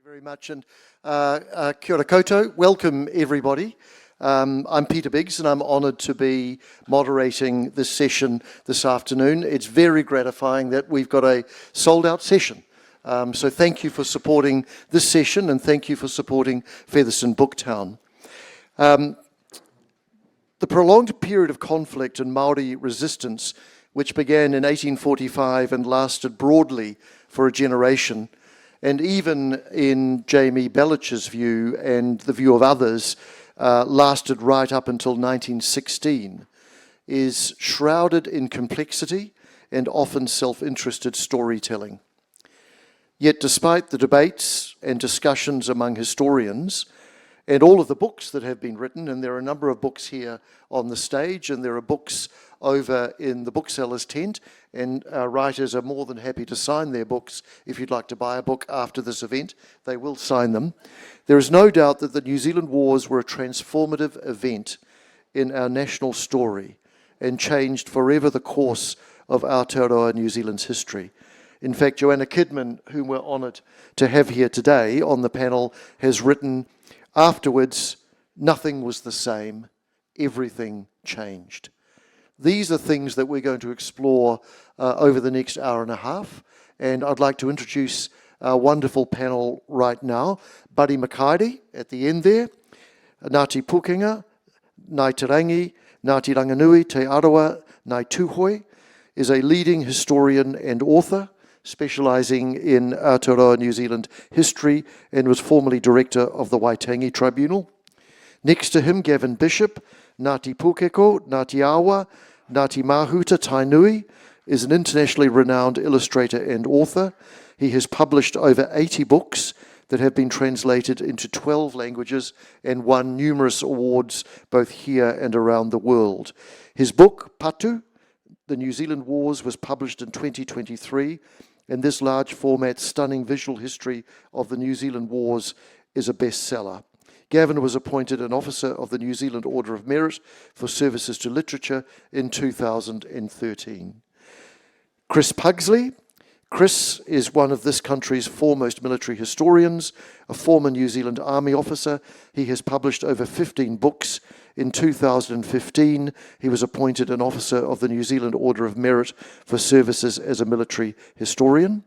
Very much, and kia ora koutou. Welcome everybody. I'm Peter Biggs and I'm honoured to be moderating this session this afternoon. It's very gratifying that we've got a sold out session. So thank you for supporting this session and thank you for supporting Featherston Booktown. The prolonged period of conflict and Māori resistance, which began in 1845 and lasted broadly for a generation, and even in Jamie Bellich's view and the view of others, lasted right up until 1916, is shrouded in complexity and often self-interested storytelling. Yet despite the debates and discussions among historians, and all of the books that have been written, and there are a number of books here on the stage, and there are books over in the bookseller's tent, and writers are more than happy to sign their books. If you'd like to buy a book after this event, they will sign them. There is no doubt that the New Zealand Wars were a transformative event in our national story and changed forever the course of Aotearoa New Zealand's history. In fact, Joanna Kidman, whom we're honoured to have here today on the panel, has written, "Afterwards, nothing was the same, everything changed." These are things that we're going to explore over the next hour and a half, and I'd like to introduce our wonderful panel right now. Buddy Mikaere at the end there, Ngāti Pūkenga, Ngāti Rangi, Ngāti Ranginui, Te Arawa, Ngāi Tūhoi, is a leading historian and author, specialising in Aotearoa New Zealand history and was formerly director of the Waitangi Tribunal. Next to him, Gavin Bishop, Ngāti Pūkeko, Ngāti Awa, Ngāti Mahuta, Tainui, is an internationally renowned illustrator and author. He has published over 80 books that have been translated into 12 languages and won numerous awards both here and around the world. His book, Patu, The New Zealand Wars, was published in 2023, and this large format, stunning visual history of the New Zealand Wars is a bestseller. Gavin was appointed an officer of the New Zealand Order of Merit for services to literature in 2013. Chris Pugsley. Chris is one of this country's foremost military historians, a former New Zealand Army officer. He has published over 15 books. In 2015, he was appointed an officer of the New Zealand Order of Merit for services as a military historian.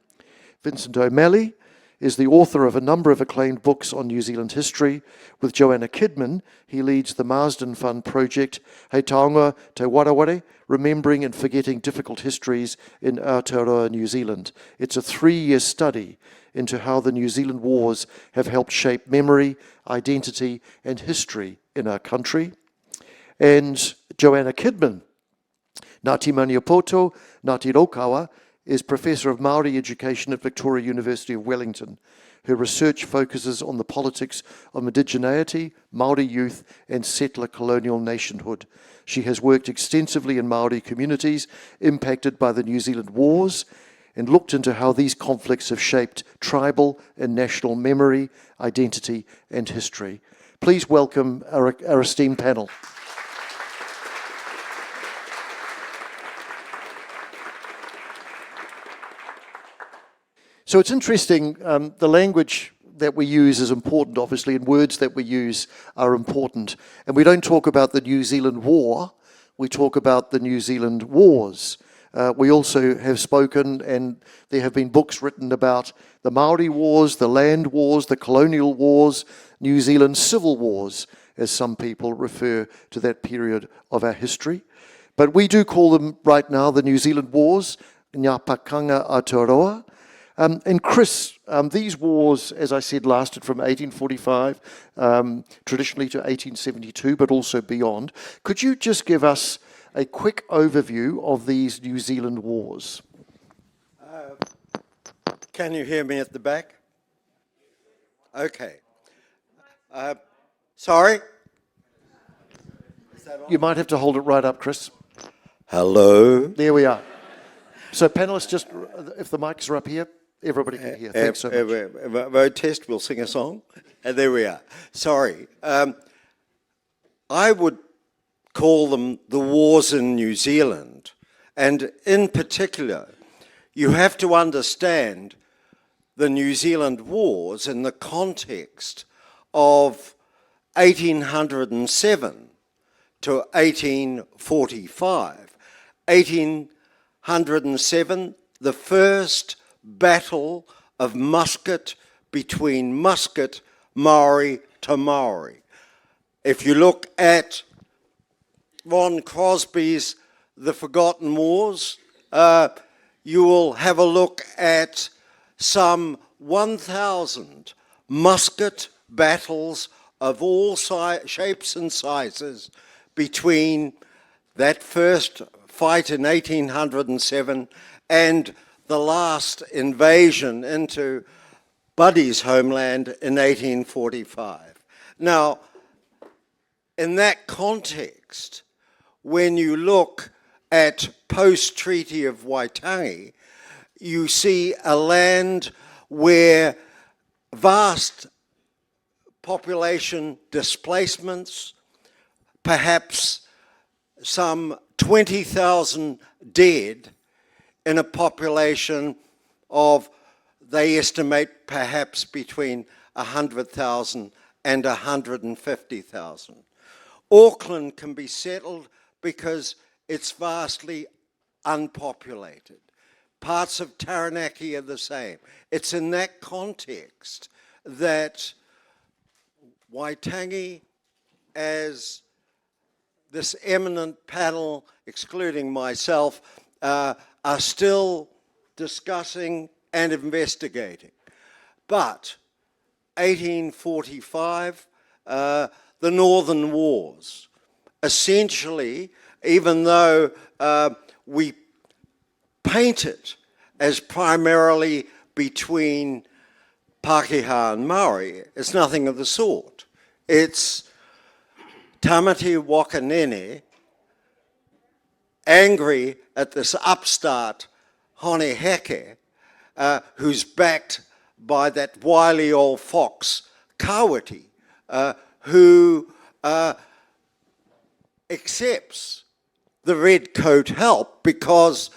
Vincent O'Malley is the author of a number of acclaimed books on New Zealand history. With Joanna Kidman, he leads the Marsden Fund project, Hei Taonga Te Waraware, Remembering and Forgetting Difficult Histories in Aotearoa New Zealand. It's a 3-year study into how the New Zealand Wars have helped shape memory, identity, and history in our country. And Joanna Kidman, Ngāti Maniapoto, Ngāti Raukawa, is Professor of Māori Education at Victoria University of Wellington. Her research focuses on the politics of indigeneity, Māori youth, and settler colonial nationhood. She has worked extensively in Māori communities impacted by the New Zealand Wars and looked into how these conflicts have shaped tribal and national memory, identity, and history. Please welcome our esteemed panel. So it's interesting, the language that we use is important, obviously, and words that we use are important. And we don't talk about the New Zealand War, we talk about the New Zealand Wars. We also have spoken, and there have been books written about the Māori Wars, the Land Wars, the Colonial Wars, New Zealand Civil Wars, as some people refer to that period of our history. But we do call them right now the New Zealand Wars, Ngā Pakanga Aotearoa. And Chris, these wars, as I said, lasted from 1845 traditionally to 1872, but also beyond. Could you just give us a quick overview of these New Zealand wars? Can you hear me at the back? Okay. Sorry? Is that on? You might have to hold it right up, Chris. Hello? There we are. So panelists, just if the mics are up here, everybody can hear. Thanks so much. Road test, we'll sing a song. And there we are. Sorry. I would call them the wars in New Zealand. And in particular, you have to understand the New Zealand Wars in the context of 1807 to 1845. 1807, the first battle of musket between musket, Maori to Maori. If you look at Ron Crosby's The Forgotten Wars, you will have a look at some 1,000 musket battles of all shapes and sizes between that first fight in 1807 and the last invasion into Buddy's homeland in 1845. Now, in that context, when you look at post-Treaty of Waitangi, you see a land where vast population displacements, perhaps some 20,000 dead in a population of, they estimate, perhaps between 100,000 and 150,000. Auckland can be settled because it's vastly unpopulated. Parts of Taranaki are the same. It's in that context that Waitangi, as this eminent panel, excluding myself, are still discussing and investigating. But 1845, the Northern Wars, essentially, even though we paint it as primarily between Pākehā and Maori, it's nothing of the sort. It's Tamati Wakanene, angry at this upstart Hone Heke, who's backed by that wily old fox, Kawiti, who accepts the red coat help because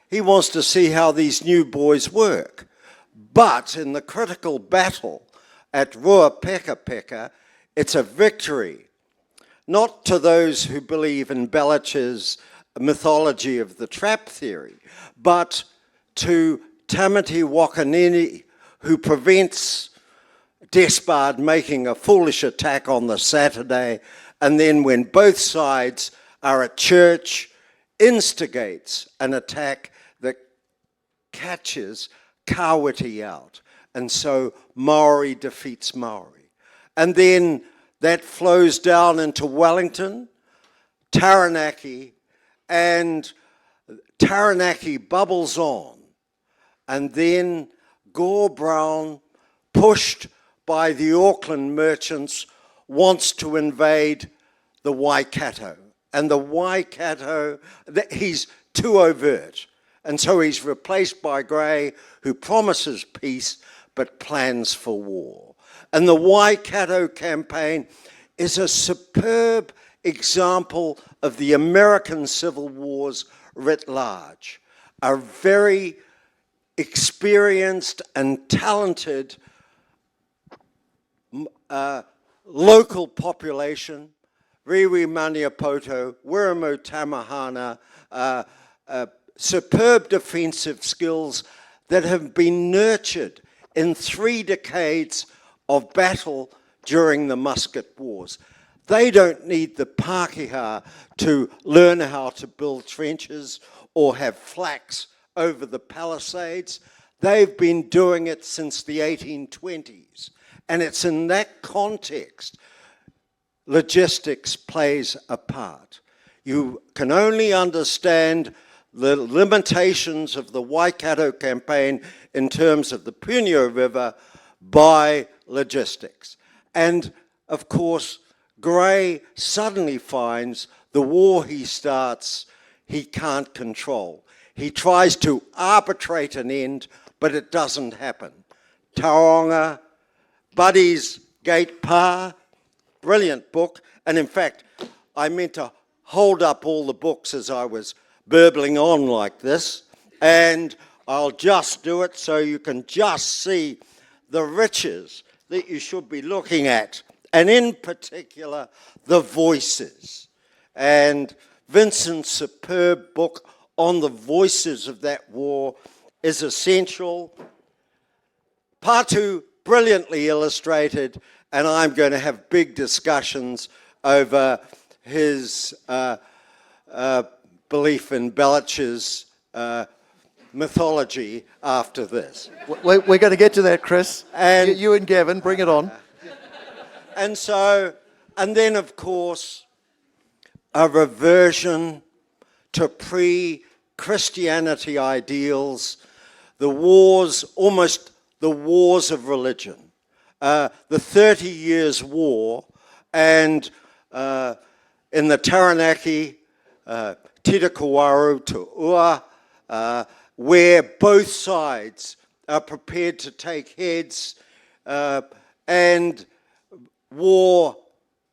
he wants to see how these new boys work. But in the critical battle at Ruapekapeka, it's a victory, not to those who believe in Bellich's mythology of the trap theory, but to Tamati Wakanini, who prevents Despard making a foolish attack on the Saturday, and then when both sides are at church, instigates an attack that catches Kawiti out. And so Maori defeats Maori. And then that flows down into Wellington, Taranaki, and Taranaki bubbles on. And then Gore Brown, pushed by the Auckland merchants, wants to invade the Waikato. And the Waikato, he's too overt. And so he's replaced by Grey, who promises peace but plans for war. And the Waikato campaign is a superb example of the American Civil Wars writ large. A very experienced and talented local population, Riwi Maniapoto, Wiremu Tamahana, superb defensive skills that have been nurtured in 3 decades of battle during the musket wars. They don't need the Pākehā to learn how to build trenches or have flax over the palisades. They've been doing it since the 1820s. And it's in that context logistics plays a part. You can only understand the limitations of the Waikato campaign in terms of the Punio River by logistics. And of course, Grey suddenly finds the war he starts, he can't control. He tries to arbitrate an end, but it doesn't happen. Taonga, Buddy's Gate Pa, brilliant book. And in fact, I meant to hold up all the books as I was burbling on like this. And I'll just do it so you can just see the riches that you should be looking at, and in particular, the voices. And Vincent's superb book on the voices of that war is essential. Patu, brilliantly illustrated, and I'm going to have big discussions over his belief in Belich's mythology after this. We're going to get to that, Chris. And you and Gavin, bring it on. And then, of course, a reversion to pre-Christianity ideals, the wars, almost the wars of religion. The 30 Years' War, and in the Taranaki, Tira to Ua, where both sides are prepared to take heads, and war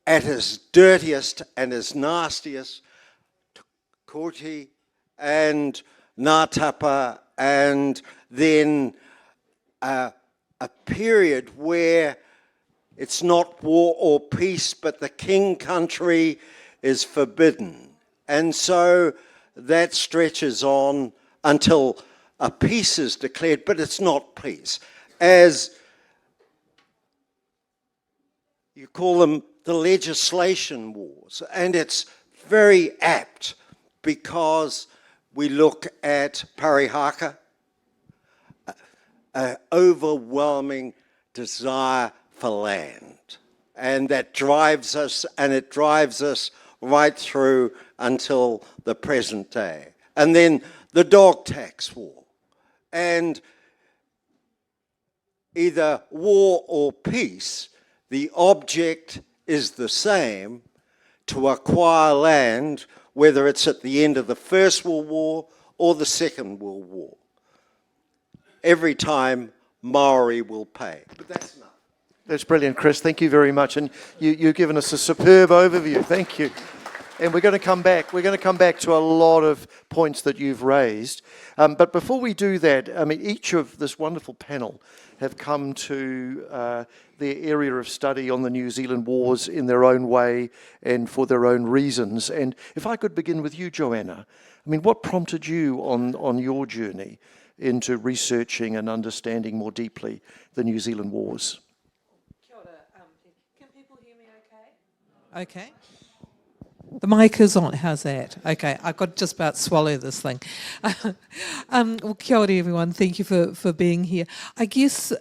at its dirtiest and its nastiest, Koti and Ngātapa, and then a period where it's not war or peace, but the king country is forbidden. And so that stretches on until a peace is declared, but it's not peace. As you call them, the legislation wars. And it's very apt because we look at Parihaka, an overwhelming desire for land. And that drives us, and it drives us right through until the present day. And then the dog tax war. And either war or peace, the object is the same: to acquire land, whether it's at the end of the First World War or the Second World War. Every time, Maori will pay. But that's enough. That's brilliant, Chris. Thank you very much. And you've given us a superb overview. Thank you. And we're going to come back. We're going to come back to a lot of points that you've raised. But before we do that, I mean, each of this wonderful panel have come to their area of study on the New Zealand wars in their own way and for their own reasons. And if I could begin with you, Joanna, I mean, what prompted you on your journey into researching and understanding more deeply the New Zealand wars? Kia ora. Can people hear me okay? Okay. The mic is on. How's that? Okay, I've got to just about swallow this thing. Well, kia ora, everyone. Thank you for being here. I guess,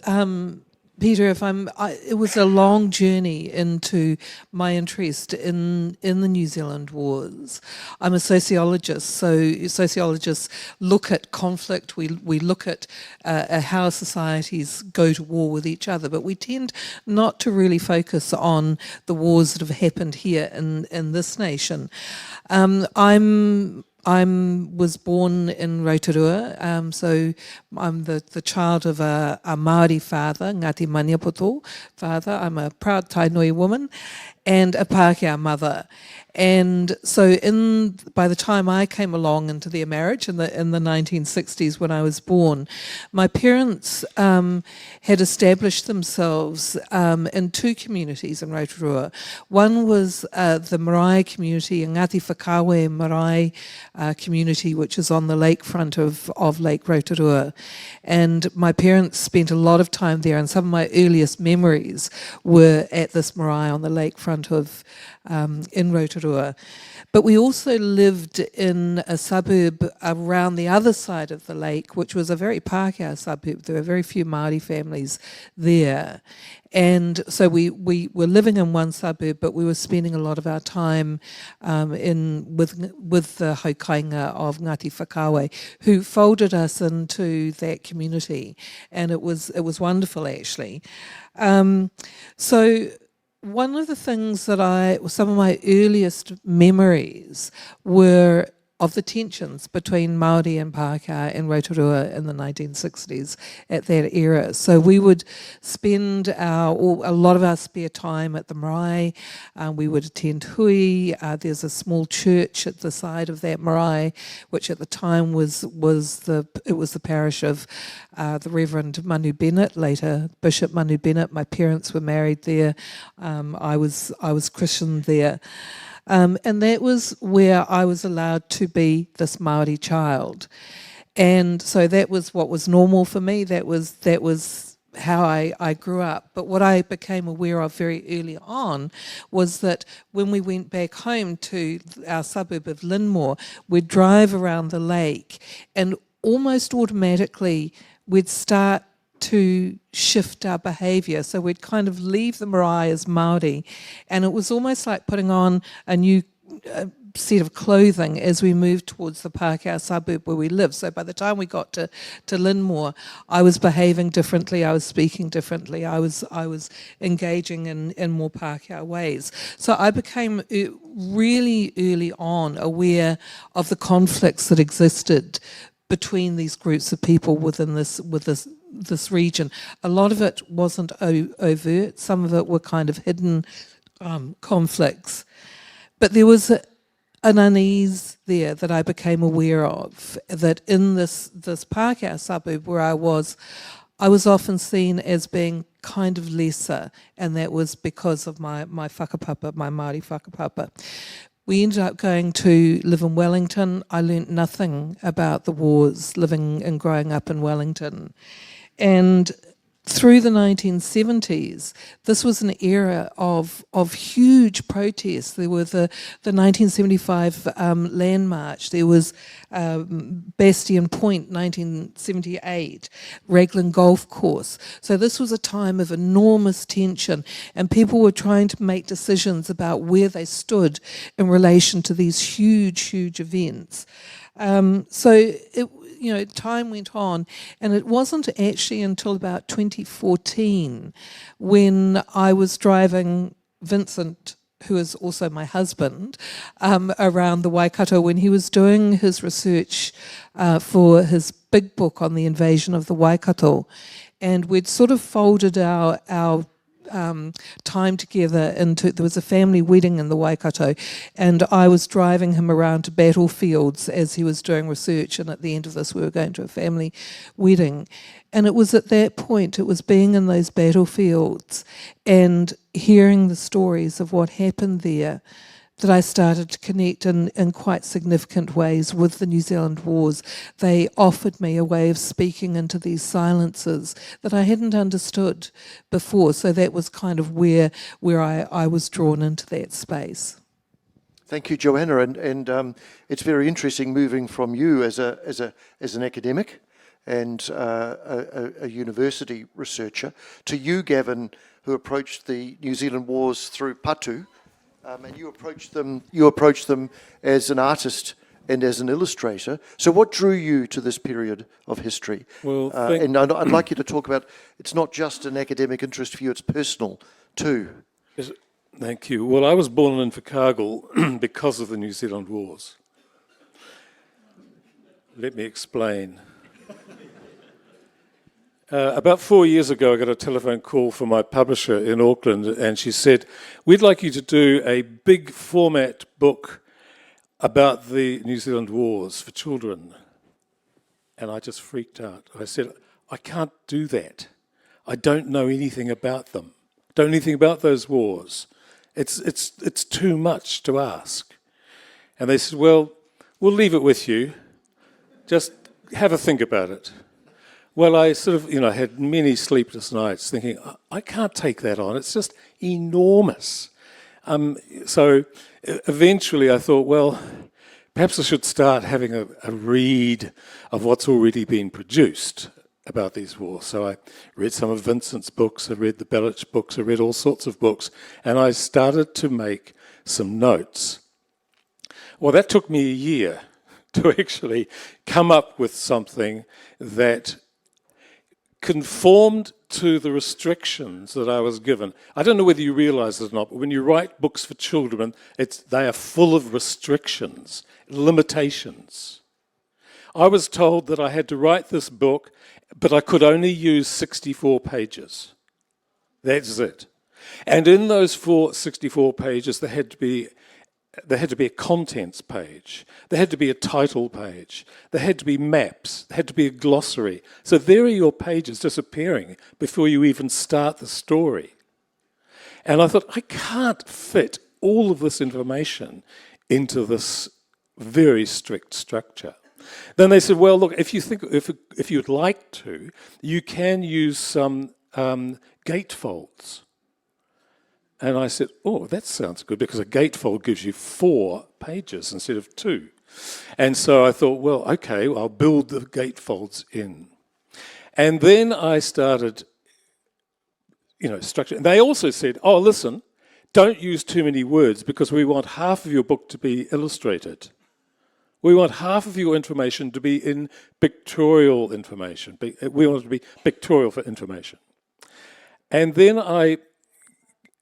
Peter, it was a long journey into my interest in the New Zealand wars. I'm a sociologist, so sociologists look at conflict. We look at how societies go to war with each other, but we tend not to really focus on the wars that have happened here in this nation. I was born in Rotorua, so I'm the child of a Māori father, Ngāti Maniapoto father. I'm a proud Tainui woman and a Pākehā mother. And so by the time I came along into their marriage in the 1960s when I was born, my parents had established themselves in two communities in Rotorua. One was the marae community, a Ngāti Whakawe marae community, which is on the lakefront of Lake Rotorua. And my parents spent a lot of time there, and some of my earliest memories were at this marae on the lakefront of in Rotorua. But we also lived in a suburb around the other side of the lake, which was a very Pākehā suburb. There were very few Māori families there. And so we were living in one suburb, but we were spending a lot of our time with the haukainga of Ngāti Whakawe, who folded us into that community. And it was wonderful, actually. So one of the things that some of my earliest memories were of the tensions between Māori and Pākehā and Rotorua in the 1960s at that era. So we would spend a lot of our spare time at the marae. We would attend hui. There's a small church at the side of that marae, which at the time was the parish of the Reverend Manu Bennett, later Bishop Manu Bennett. My parents were married there. I was christened there. And that was where I was allowed to be this Māori child. And so that was what was normal for me. That was how I grew up. But what I became aware of very early on was that when we went back home to our suburb of Linmore, we'd drive around the lake and almost automatically we'd start to shift our behaviour. So we'd kind of leave the marae as Māori, and it was almost like putting on a new set of clothing as we moved towards the Pākehā suburb where we lived. So by the time we got to Linmore, I was behaving differently, I was speaking differently, I was engaging in more Pākehā ways. So I became really early on aware of the conflicts that existed between these groups of people within this region. A lot of it wasn't overt, some of it were kind of hidden conflicts. But there was an unease there that I became aware of, that in this Pākehā suburb where I was often seen as being kind of lesser, and that was because of my whakapapa, my Māori whakapapa. We ended up going to live in Wellington. I learnt nothing about the wars living and growing up in Wellington. And through the 1970s, this was an era of huge protests. There were the 1975 Land March. There was Bastion Point, 1978, Raglan Golf Course. So this was a time of enormous tension, and people were trying to make decisions about where they stood in relation to these huge events. Time went on, and it wasn't actually until about 2014 when I was driving Vincent, who is also my husband, around the Waikato when he was doing his research for his big book on the invasion of the Waikato. And we'd sort of folded our time together into, there was a family wedding in the Waikato, and I was driving him around to battlefields as he was doing research, and at the end of this we were going to a family wedding. And it was at that point, it was being in those battlefields and hearing the stories of what happened there, that I started to connect in quite significant ways with the New Zealand Wars. They offered me a way of speaking into these silences that I hadn't understood before. So that was kind of where I was drawn into that space. Thank you, Joanna, and it's very interesting moving from you as an academic and a university researcher to you, Gavin, who approached the New Zealand Wars through Patu. And you approached them as an artist and as an illustrator. So what drew you to this period of history? Well, and I'd like you to talk about, it's not just an academic interest for you, it's personal too. Yes, thank you. Well, I was born in Invercargill because of the New Zealand Wars. Let me explain. About 4 years ago, I got a telephone call from my publisher in Auckland, and she said, "We'd like you to do a big format book about the New Zealand Wars for children." And I just freaked out. I said, "I can't do that. I don't know anything about them. Don't know anything about those wars. It's too much to ask." And they said, "Well, we'll leave it with you. Just have a think about it." Well, I sort of, had many sleepless nights thinking, I can't take that on. It's just enormous. So eventually I thought, well, perhaps I should start having a read of what's already been produced about these wars. So I read some of Vincent's books, I read the Bellich books, I read all sorts of books, and I started to make some notes. Well, that took me a year to actually come up with something that conformed to the restrictions that I was given. I don't know whether you realise it or not, but when you write books for children, they are full of restrictions, limitations. I was told that I had to write this book, but I could only use 64 pages. That's it. And in those 64 pages, there had to be a contents page, there had to be a title page, there had to be maps, there had to be a glossary. So there are your pages disappearing before you even start the story. And I thought, I can't fit all of this information into this very strict structure. Then they said, well, look, if you'd like to, you can use some gatefolds. And I said, oh, that sounds good, because a gatefold gives you 4 pages instead of 2. And so I thought, well, okay, I'll build the gatefolds in. And then I started, structure. And they also said, oh, listen, don't use too many words, because we want half of your book to be illustrated. We want half of your information to be in pictorial information. We want it to be pictorial for information. And then I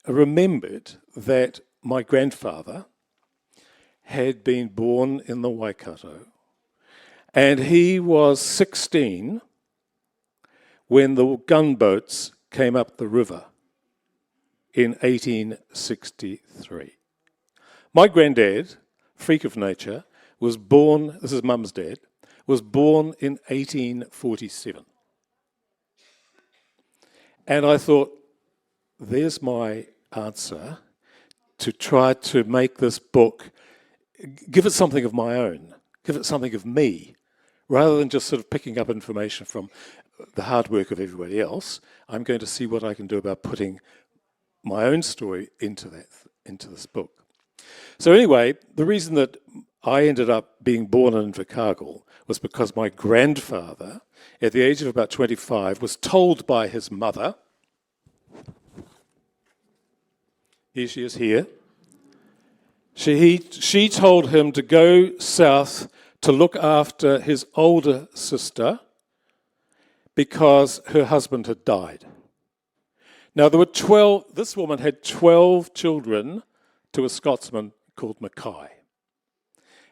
remembered that my grandfather had been born in the Waikato, and he was 16 when the gunboats came up the river in 1863. My granddad, freak of nature, was born, this is Mum's dad, was born in 1847. And I thought, there's my answer to try to make this book, give it something of my own, give it something of me, rather than just sort of picking up information from the hard work of everybody else. I'm going to see what I can do about putting my own story into this book. So anyway, the reason that I ended up being born in Invercargill was because my grandfather, at the age of about 25, was told by his mother, here she is here, she told him to go south to look after his older sister because her husband had died. Now there were this woman had 12 children to a Scotsman called Mackay.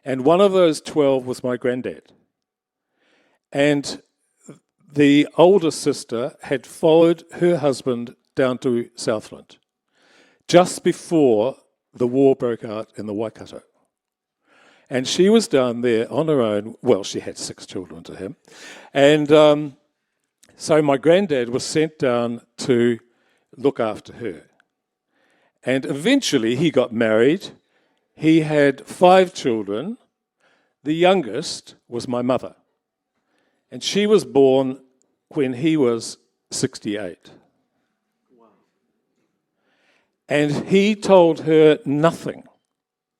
And one of those 12 was my granddad. And the older sister had followed her husband down to Southland just before the war broke out in the Waikato. And she was down there on her own. Well, she had 6 children to him. And so my granddad was sent down to look after her. And eventually he got married. He had 5 children. The youngest was my mother. And she was born when he was 68. And he told her nothing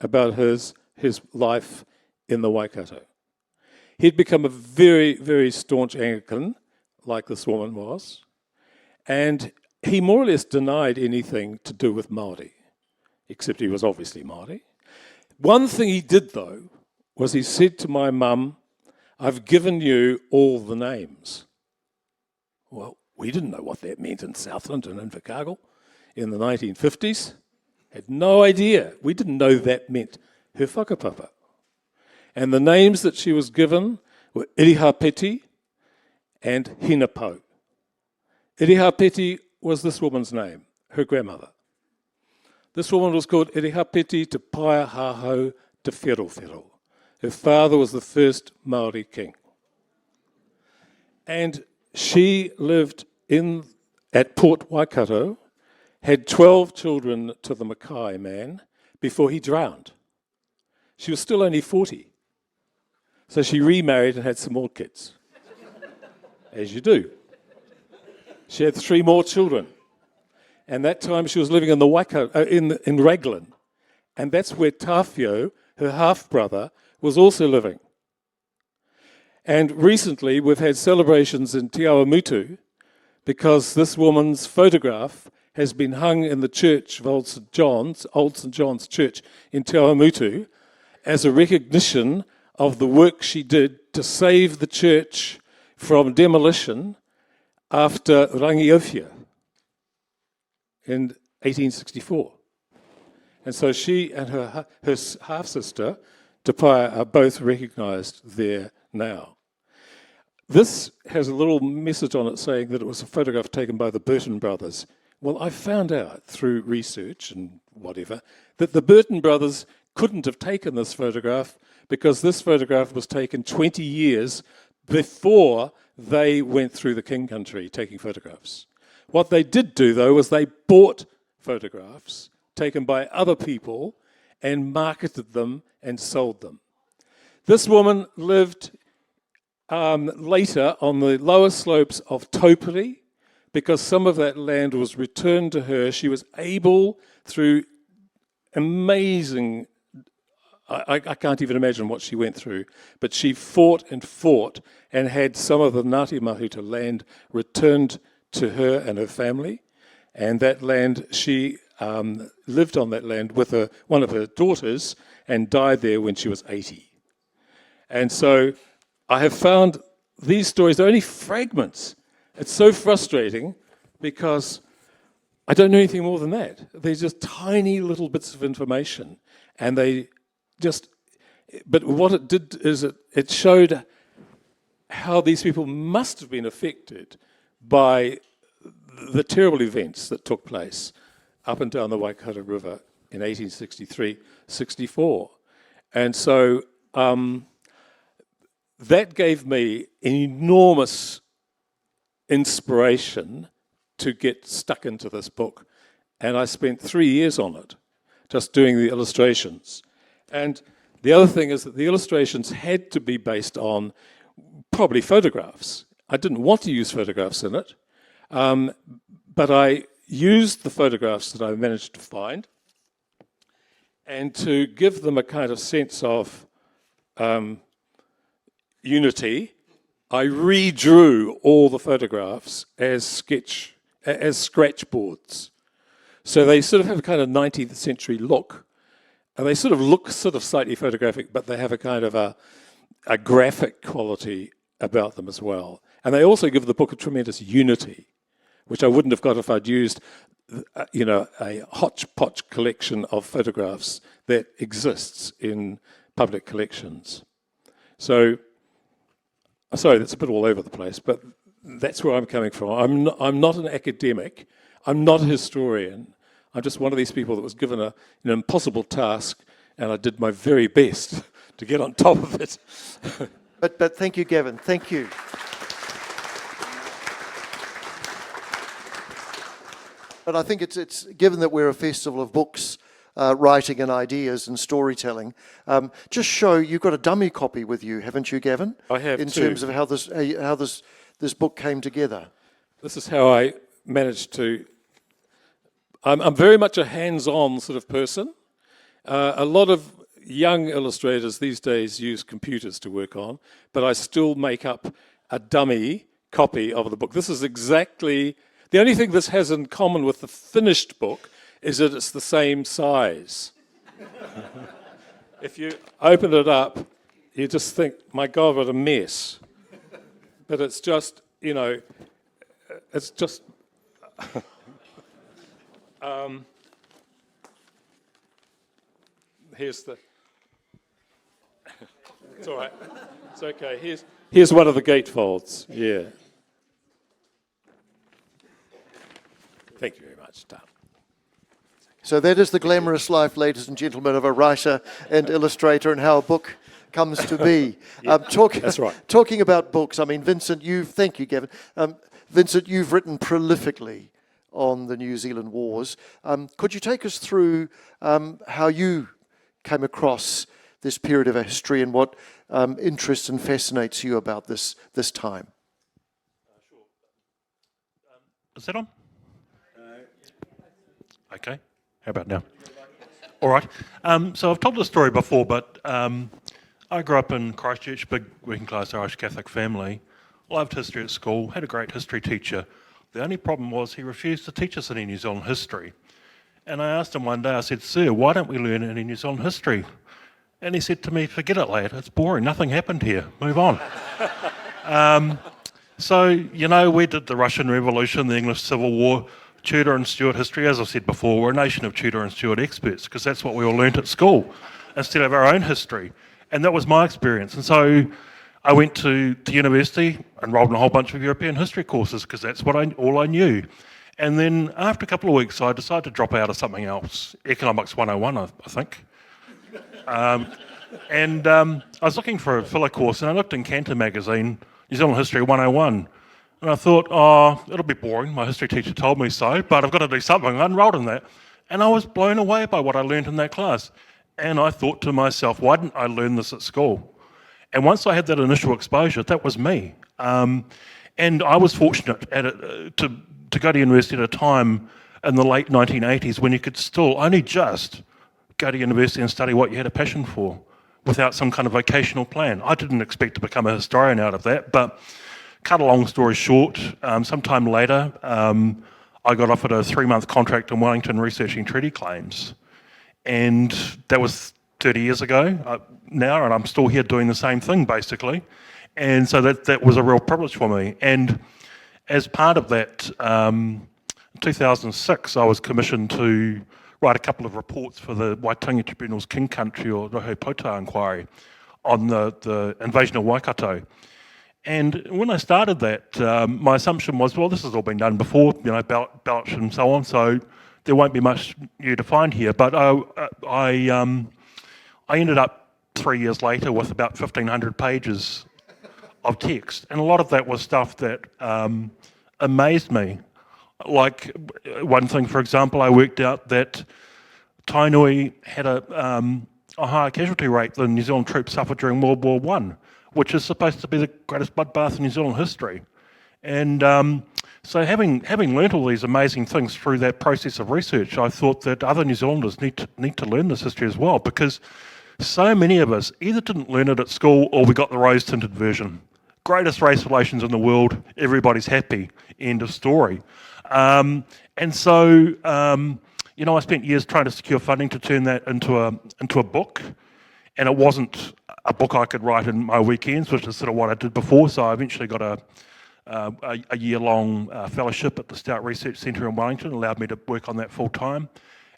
about his life in the Waikato. He'd become a very, very staunch Anglican, like this woman was, and he more or less denied anything to do with Māori, except he was obviously Māori. One thing he did, though, was he said to my mum, I've given you all the names. Well, we didn't know what that meant in Southland and Invercargill in the 1950s. Had no idea. We didn't know that meant her whakapapa. And the names that she was given were Irihapeti and Hinapau. Irihapeti was this woman's name, her grandmother. This woman was called Irihapeti Te Paia Hahau Te Wherowhero. Her father was the first Māori king. And she lived at Port Waikato, had 12 children to the Mackay man before he drowned. She was still only 40. So she remarried and had some more kids, as you do. She had 3 more children. And that time she was living in the Waikato, in Raglan. And that's where Tawhio, her half-brother, was also living. And recently we've had celebrations in Te Awamutu because this woman's photograph has been hung in the church of Old St. John's Church in Te Awamutu as a recognition of the work she did to save the church from demolition after Rangiofia in 1864. And so she and her half-sister, Te Paia, are both recognised there now. This has a little message on it saying that it was a photograph taken by the Burton brothers. Well, I found out through research and whatever that the Burton brothers couldn't have taken this photograph because this photograph was taken 20 years before they went through the King Country taking photographs. What they did do, though, was they bought photographs taken by other people and marketed them and sold them. This woman lived later on the lower slopes of Taupiri because some of that land was returned to her. She was able, through amazing, I can't even imagine what she went through, but she fought and had some of the Ngāti Mahuta land returned to her and her family. And that land, she lived on that land with one of her daughters and died there when she was 80. And so I have found these stories are only fragments. It's so frustrating because I don't know anything more than that. They're just tiny little bits of information. And but what it did is it showed how these people must have been affected by the terrible events that took place up and down the Waikato River in 1863-64. And so that gave me enormous inspiration to get stuck into this book. And I spent 3 years on it, just doing the illustrations. And the other thing is that the illustrations had to be based on probably photographs. I didn't want to use photographs in it, but I used the photographs that I managed to find and to give them a kind of sense of unity, I redrew all the photographs as scratch boards. So they sort of have a kind of 19th century look, and they sort of look slightly photographic, but they have a kind of a graphic quality about them as well. And they also give the book a tremendous unity, which I wouldn't have got if I'd used, a hodgepodge collection of photographs that exists in public collections. So, sorry, that's a bit all over the place, but that's where I'm coming from. I'm not an academic. I'm not a historian. I'm just one of these people that was given an impossible task, and I did my very best to get on top of it. But thank you, Gavin. Thank you. But I think it's given that we're a festival of books, writing and ideas and storytelling, just show you've got a dummy copy with you, haven't you, Gavin? I have in too. terms of how this book came together. This is how I managed to. I'm very much a hands-on sort of person. A lot of young illustrators these days use computers to work on, but I still make up a dummy copy of the book. This is exactly. The only thing this has in common with the finished book is that it's the same size. If you open it up, you just think, my God, what a mess. But it's just, it's just... here's the... It's all right. It's okay. Here's one of the gatefolds. Yeah. Thank you very much, Tom. So that is the glamorous life, ladies and gentlemen, of a writer and illustrator and how a book comes to be. That's right. Talking about books, I mean, Vincent, thank you, Gavin. Vincent, you've written prolifically on the New Zealand Wars. Could you take us through how you came across this period of history and what interests and fascinates you about this time? Sure. Is that on? Okay. How about now? All right. So I've told this story before, but I grew up in Christchurch, big working-class Irish Catholic family. Loved history at school, had a great history teacher. The only problem was he refused to teach us any New Zealand history. And I asked him one day, I said, "Sir, why don't we learn any New Zealand history?" And he said to me, "Forget it, lad. It's boring. Nothing happened here. Move on." So, you know, we did the Russian Revolution, the English Civil War, Tudor and Stuart history. As I said before, we're a nation of Tudor and Stuart experts because that's what we all learnt at school instead of our own history. And that was my experience. And so I went to university, enrolled in a whole bunch of European history courses because that's what all I knew. And then after a couple of weeks, I decided to drop out of something else, Economics 101, I think. I was looking for a filler course, and I looked in Cantor magazine, New Zealand History 101. And I thought, oh, it'll be boring. My history teacher told me so, but I've got to do something. I enrolled in that. And I was blown away by what I learned in that class. And I thought to myself, why didn't I learn this at school? And once I had that initial exposure, that was me. And I was fortunate to go to university at a time in the late 1980s when you could still only just go to university and study what you had a passion for without some kind of vocational plan. I didn't expect to become a historian out of that, but cut a long story short, sometime later, I got offered a 3-month contract in Wellington researching treaty claims. And that was 30 years ago now, and I'm still here doing the same thing, basically. And so that was a real privilege for me. And as part of that, in 2006, I was commissioned to write a couple of reports for the Waitangi Tribunal's King Country or Rohe inquiry on the invasion of Waikato. And when I started that, my assumption was, well, this has all been done before, you know, Belch and so on, so there won't be much new to find here. But I ended up 3 years later with about 1,500 pages of text. And a lot of that was stuff that amazed me. Like one thing, for example, I worked out that Tainui had a higher casualty rate than New Zealand troops suffered during World War I, which is supposed to be the greatest bloodbath in New Zealand history. And so having learnt all these amazing things through that process of research, I thought that other New Zealanders need to learn this history as well, because so many of us either didn't learn it at school or we got the rose-tinted version. Greatest race relations in the world, everybody's happy, end of story. And so, you know, I spent years trying to secure funding to turn that into a book, and it wasn't a book I could write in my weekends, which is sort of what I did before. So I eventually got a year-long fellowship at the Stout Research Centre in Wellington, allowed me to work on that full-time.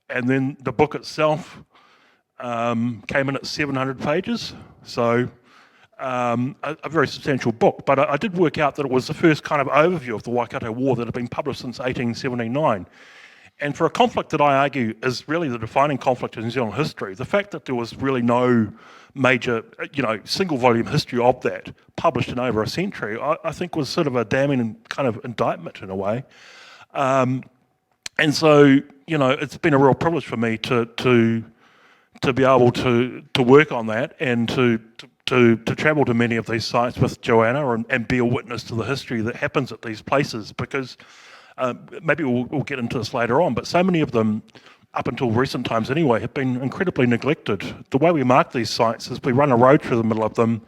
And then the book itself came in at 700 pages, so a very substantial book. But I did work out that it was the first kind of overview of the Waikato War that had been published since 1879. And for a conflict that I argue is really the defining conflict in New Zealand history, the fact that there was really no major, you know, single-volume history of that published in over a century, I think was sort of a damning kind of indictment in a way. And so, you know, it's been a real privilege for me to be able to work on that and to travel to many of these sites with Joanna and be a witness to the history that happens at these places, because maybe we'll get into this later on, but so many of them, up until recent times anyway, have been incredibly neglected. The way we mark these sites is we run a road through the middle of them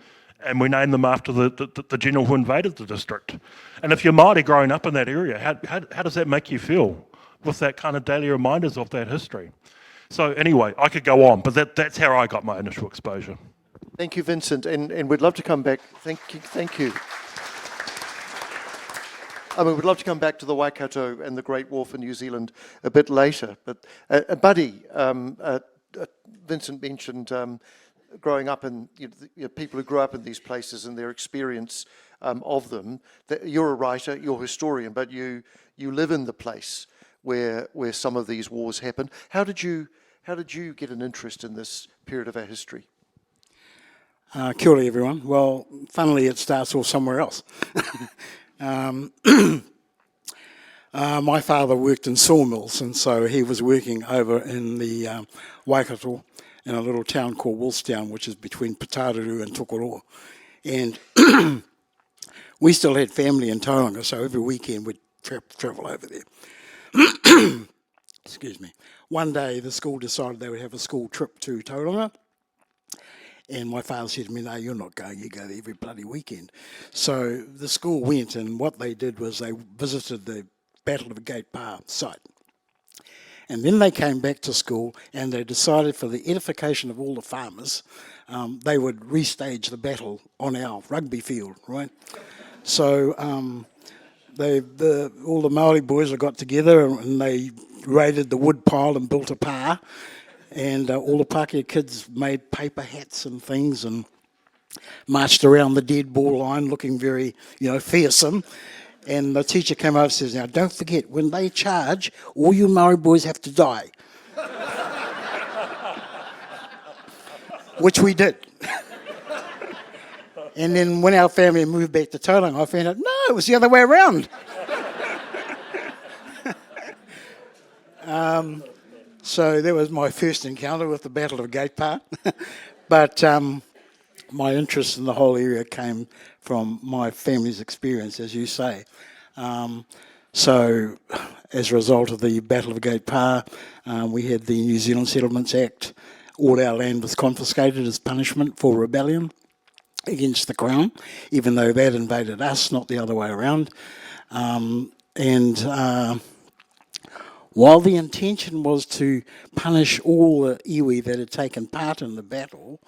and we name them after the general who invaded the district. And if you're Māori growing up in that area, how does that make you feel with that kind of daily reminders of that history? So anyway, I could go on, but that's how I got my initial exposure. Thank you, Vincent, and we'd love to come back. Thank you. I mean, we'd love to come back to the Waikato and the Great War for New Zealand a bit later. But Buddy, Vincent mentioned growing up in people who grew up in these places and their experience of them. That you're a writer, you're a historian, but you live in the place where some of these wars happened. How did you get an interest in this period of our history? Kia ora, everyone. Well, funnily, it starts off somewhere else. My father worked in sawmills, and so he was working over in the Waikato in a little town called Wolfstown, which is between Pataru and Tokoroa. And we still had family in Tauranga, so every weekend we'd travel over there. Excuse me. One day the school decided they would have a school trip to Tauranga. And my father said to me, no, you're not going, you go there every bloody weekend. So the school went, and what they did was they visited the Battle of Gate Bar site. And then they came back to school and they decided, for the edification of all the farmers, they would restage the battle on our rugby field, right? So all the Māori boys got together and they raided the wood pile and built a pā. And all the Pākehā kids made paper hats and things and marched around the dead ball line looking very, fearsome. And the teacher came over and says, now don't forget, when they charge, all you Māori boys have to die. Which we did. And then when our family moved back to Tauranga, I found out, no, it was the other way around. So that was my first encounter with the Battle of Gate Pa. But my interest in the whole area came from my family's experience, as you say. So as a result of the Battle of Gate Pa, we had the New Zealand Settlements Act. All our land was confiscated as punishment for rebellion against the Crown, even though that invaded us, not the other way around. While the intention was to punish all the iwi that had taken part in the battle,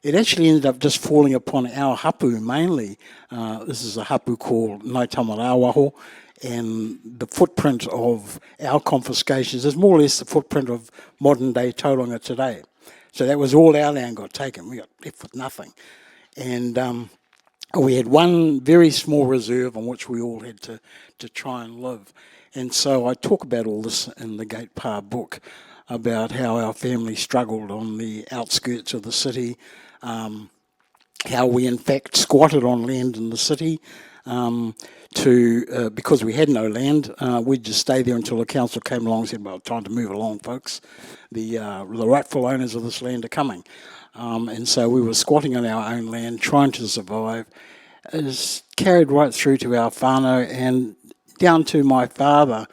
it actually ended up just falling upon our hapu mainly. This is a hapu called Ngāi Tamarāwaho, and the footprint of our confiscations is more or less the footprint of modern day Tauranga today. So that was all our land got taken. We got left with nothing. And we had one very small reserve on which we all had to try and live. And so I talk about all this in the Gate Pa book, about how our family struggled on the outskirts of the city, how we in fact squatted on land in the city, because we had no land, we'd just stay there until the council came along and said, well, time to move along, folks. The rightful owners of this land are coming. And so we were squatting on our own land, trying to survive. It's carried right through to our whānau and down to my father.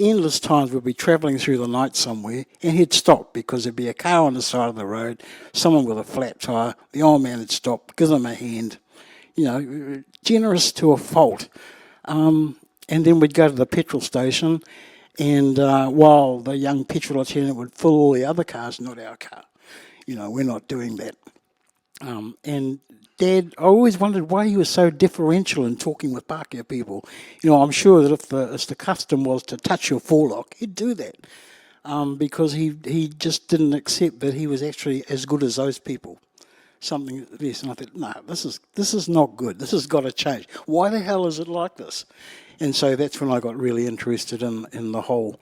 Endless times we'd be travelling through the night somewhere and he'd stop because there'd be a car on the side of the road, someone with a flat tyre, the old man would stop, give them a hand, generous to a fault. And then we'd go to the petrol station, and while the young petrol attendant would fill all the other cars, not our car. We're not doing that. And Dad, I always wondered why he was so differential in talking with Pākehā people. I'm sure that if the custom was to touch your forelock, he'd do that. Because he just didn't accept that he was actually as good as those people. Something this, and I thought, no, this is not good. This has got to change. Why the hell is it like this? And so that's when I got really interested in the whole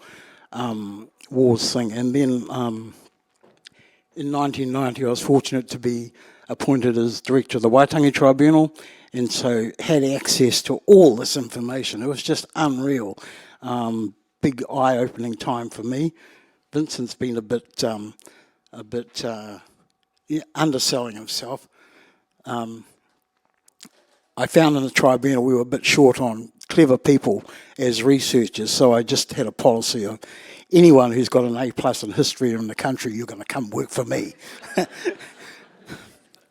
wars thing. And then in 1990, I was fortunate to be appointed as director of the Waitangi Tribunal, and so had access to all this information. It was just unreal. Big eye-opening time for me. Vincent's been a bit underselling himself. I found in the tribunal we were a bit short on clever people as researchers, so I just had a policy of anyone who's got an A+ in history in the country, you're going to come work for me.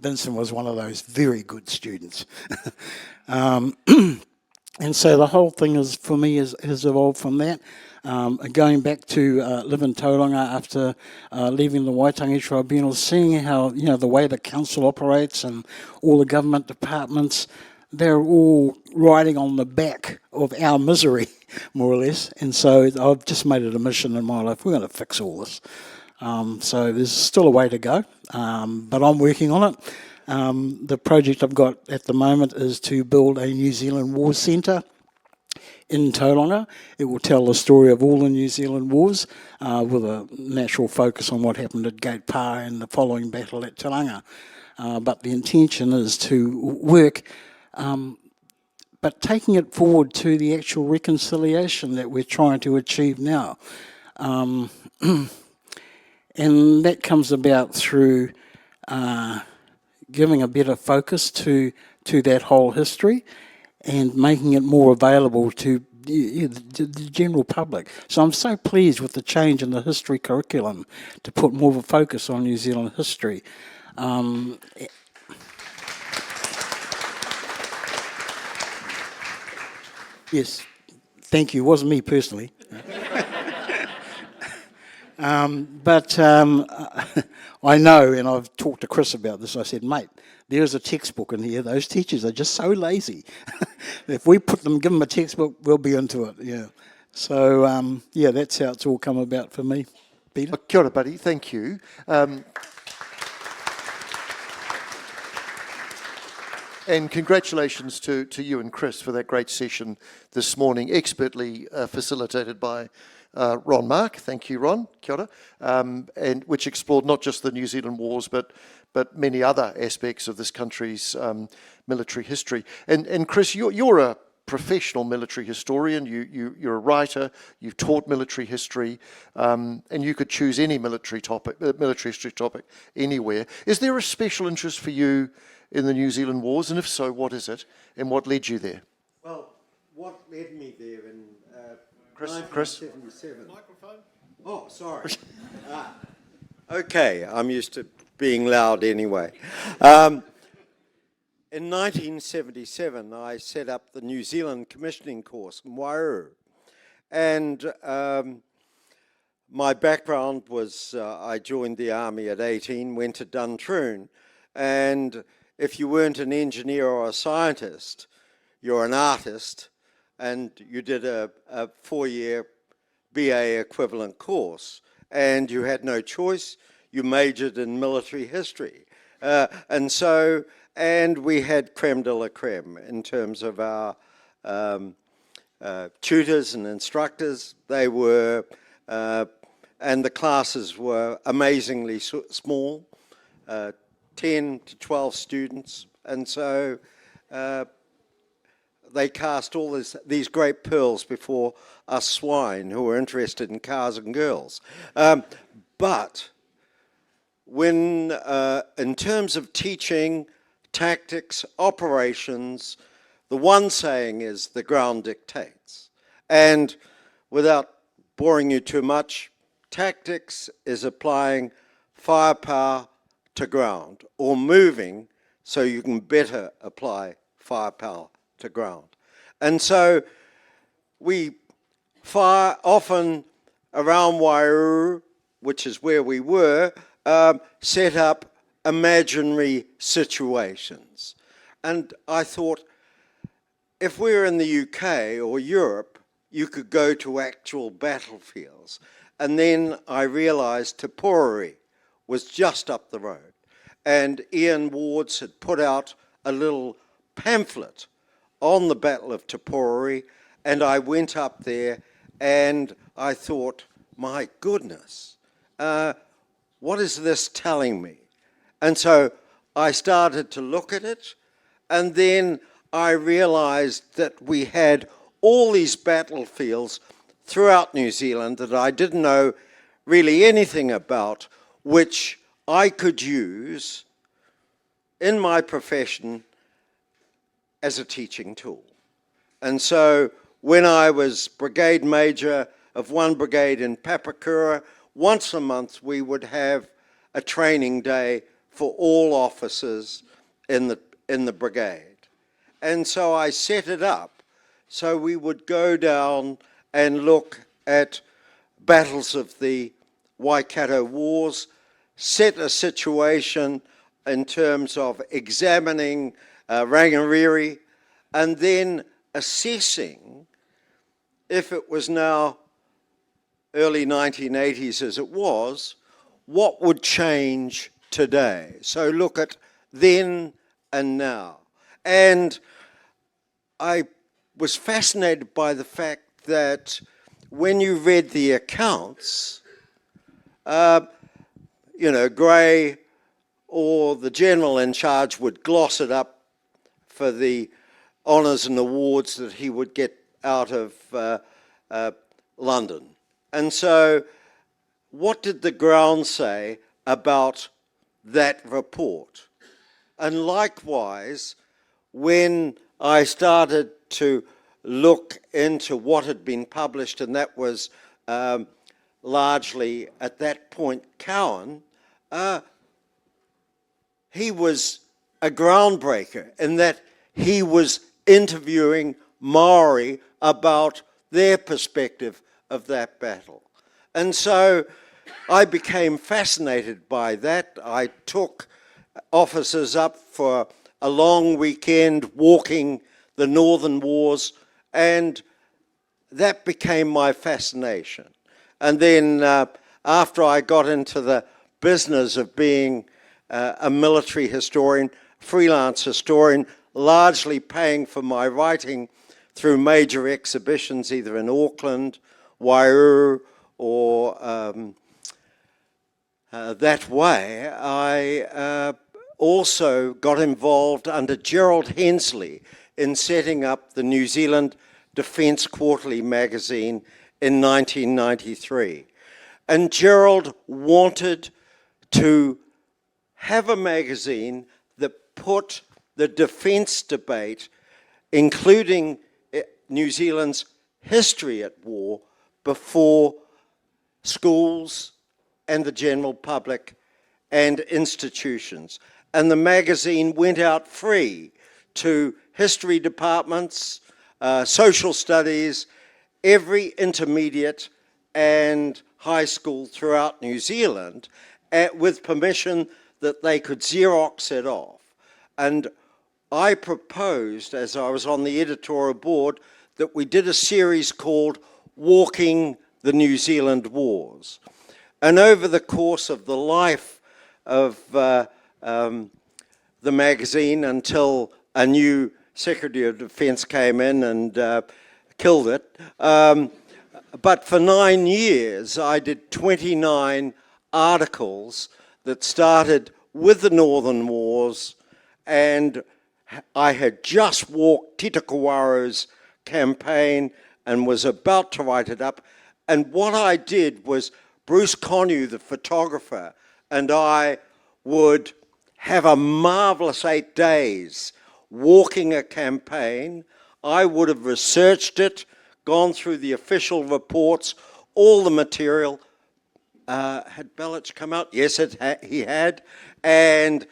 Vincent was one of those very good students. And so the whole thing for me has evolved from that. Going back to live in Tauranga after leaving the Waitangi Tribunal, seeing how, the way the council operates and all the government departments, they're all riding on the back of our misery, more or less. And so I've just made it a mission in my life. We're going to fix all this. So there's still a way to go, but I'm working on it. The project I've got at the moment is to build a New Zealand Wars Centre in Tauranga. It will tell the story of all the New Zealand wars with a natural focus on what happened at Gate Pa and the following battle at Te Ranga. But the intention is to work, but taking it forward to the actual reconciliation that we're trying to achieve now. And that comes about through giving a better focus to that whole history and making it more available to the general public. So I'm so pleased with the change in the history curriculum to put more of a focus on New Zealand history. Yes, thank you. It wasn't me personally. But I know, and I've talked to Chris about this, I said, mate, there's a textbook in here. Those teachers are just so lazy. If we give them a textbook, we'll be into it, yeah. So, yeah, that's how it's all come about for me. Peter? Kia ora, buddy. Thank you. And congratulations to you and Chris for that great session this morning, expertly facilitated by Ron Mark. Thank you, Ron. Kia ora. And which explored not just the New Zealand wars, but many other aspects of this country's military history. And Chris, you're a professional military historian. You're a writer. You've taught military history, and you could choose any military history topic anywhere. Is there a special interest for you in the New Zealand wars, and if so, what is it, and what led you there? Well, what led me there in Chris? 1977? Microphone. Oh, sorry. Okay, I'm used to being loud anyway. In 1977, I set up the New Zealand commissioning course in Wairau. And my background was I joined the army at 18, went to Duntroon. And if you weren't an engineer or a scientist, you're an artist. And you did a 4-year BA equivalent course. And you had no choice. You majored in military history. And we had creme de la creme in terms of our tutors and instructors. They were, and the classes were amazingly small, 10 to 12 students. And so they cast all these great pearls before us swine who were interested in cars and girls. But when, in terms of teaching, tactics, operations, the one saying is the ground dictates. And without boring you too much, tactics is applying firepower to ground, or moving so you can better apply firepower to ground. And so we fire often around Wairau, which is where we were, set up imaginary situations. And I thought, if we were in the UK or Europe, you could go to actual battlefields. And then I realized Te Tiriti was just up the road. And Ian Wards had put out a little pamphlet on the Battle of Te Tiriti, and I went up there and I thought, my goodness, what is this telling me? And so I started to look at it, and then I realized that we had all these battlefields throughout New Zealand that I didn't know really anything about, which I could use in my profession as a teaching tool. And so when I was brigade major of one brigade in Papakura, once a month we would have a training day for all officers in the brigade. And so I set it up so we would go down and look at battles of the Waikato Wars, set a situation in terms of examining Ranginui, and then assessing if it was now early 1980s as it was, what would change today. So look at then and now. And I was fascinated by the fact that when you read the accounts, Gray or the general in charge would gloss it up for the honours and awards that he would get out of London. And so what did the ground say about that report? And likewise, when I started to look into what had been published, and that was largely at that point Cowan, he was a groundbreaker in that he was interviewing Maori about their perspective of that battle. And so I became fascinated by that. I took officers up for a long weekend walking the Northern Wars, and that became my fascination. And then after I got into the business of being a military historian, freelance historian, largely paying for my writing through major exhibitions, either in Auckland, Wairau, or that way, I also got involved under Gerald Hensley in setting up the New Zealand Defence Quarterly magazine in 1993. And Gerald wanted to have a magazine that put the defence debate, including New Zealand's history at war, before schools and the general public and institutions. And the magazine went out free to history departments, social studies, every intermediate and high school throughout New Zealand, with permission that they could Xerox it off. And I proposed, as I was on the editorial board, that we did a series called Walking the New Zealand Wars. And over the course of the life of the magazine, until a new Secretary of Defence came in and killed it, but for 9 years I did 29 articles that started with the Northern Wars, and I had just walked Tita Kawaro's campaign and was about to write it up. And what I did was, Bruce Connew, the photographer, and I would have a marvelous 8 days walking a campaign. I would have researched it, gone through the official reports, all the material. Had Belich come out? Yes, he had. And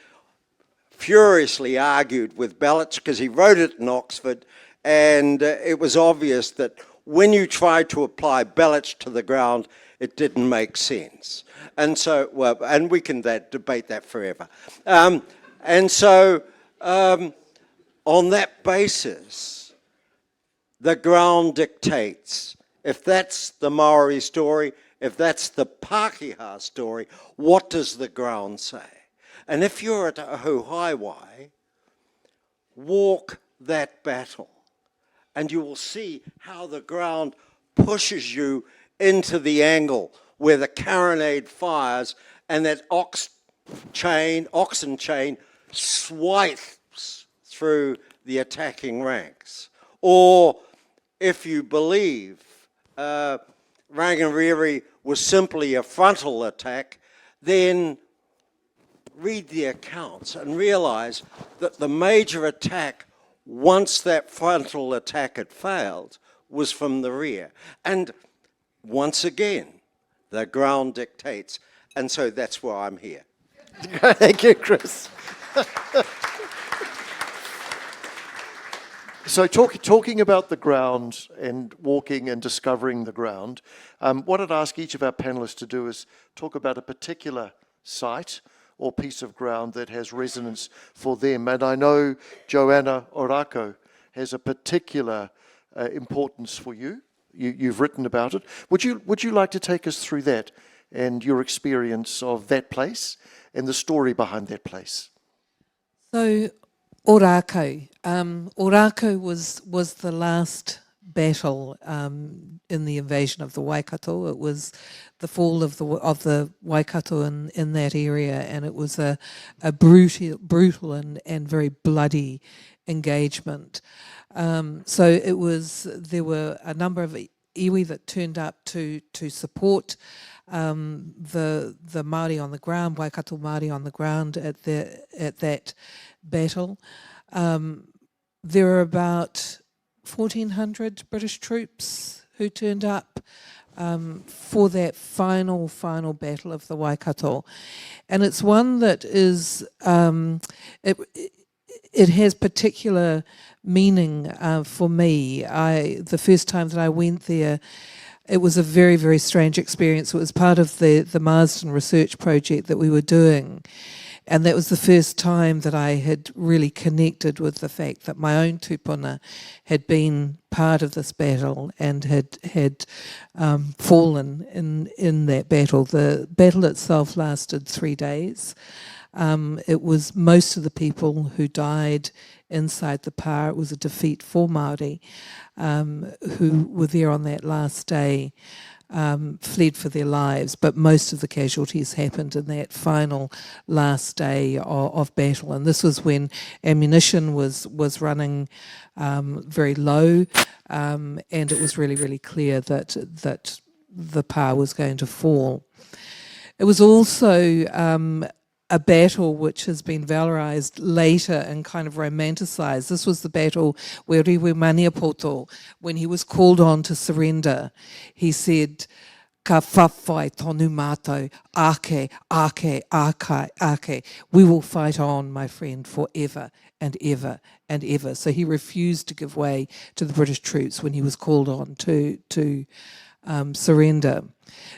furiously argued with Belich because he wrote it in Oxford, and it was obvious that when you tried to apply Belich to the ground, it didn't make sense. And so, well, and we can debate that forever. And so, on that basis, the ground dictates. If that's the Maori story, if that's the Pākehā story, what does the ground say? And if you're at Ohuhiwai, walk that battle, and you will see how the ground pushes you into the angle where the carronade fires and that oxen chain swipes through the attacking ranks. Or if you believe Ranginui was simply a frontal attack, then read the accounts and realize that the major attack, once that frontal attack had failed, was from the rear. And once again, the ground dictates. And so that's why I'm here. Thank you, Chris. So talking about the ground and walking and discovering the ground, what I'd ask each of our panelists to do is talk about a particular site or piece of ground that has resonance for them. And I know Joanna Orako has a particular importance for you. You've written about it. Would you like to take us through that and your experience of that place and the story behind that place? So, Orako. Orako was the last battle in the invasion of the Waikato. It was the fall of the Waikato in that area, and it was a brutal and very bloody engagement. So there were a number of iwi that turned up to support the Māori on the ground, Waikato Māori on the ground at that battle. There were about 1,400 British troops who turned up for that final battle of the Waikato, and it's one that is it has particular meaning for me. The first time that I went there, it was a very, very strange experience. It was part of the Marsden research project that we were doing. And that was the first time that I had really connected with the fact that my own tupuna had been part of this battle and had fallen in that battle. The battle itself lasted 3 days. It was most of the people who died inside the pa. It was a defeat for Māori who were there on that last day. Fled for their lives, but most of the casualties happened in that final last day of battle. And this was when ammunition was running very low, and it was really, really clear that the pa was going to fall. It was also a battle which has been valorised later and kind of romanticised. This was the battle where Ngāti Maniapoto, when he was called on to surrender, he said, "Ka whawhai tonu mātou, ake, ake, ake, ake. We will fight on, my friend, forever and ever and ever." So he refused to give way to the British troops when he was called on to surrender.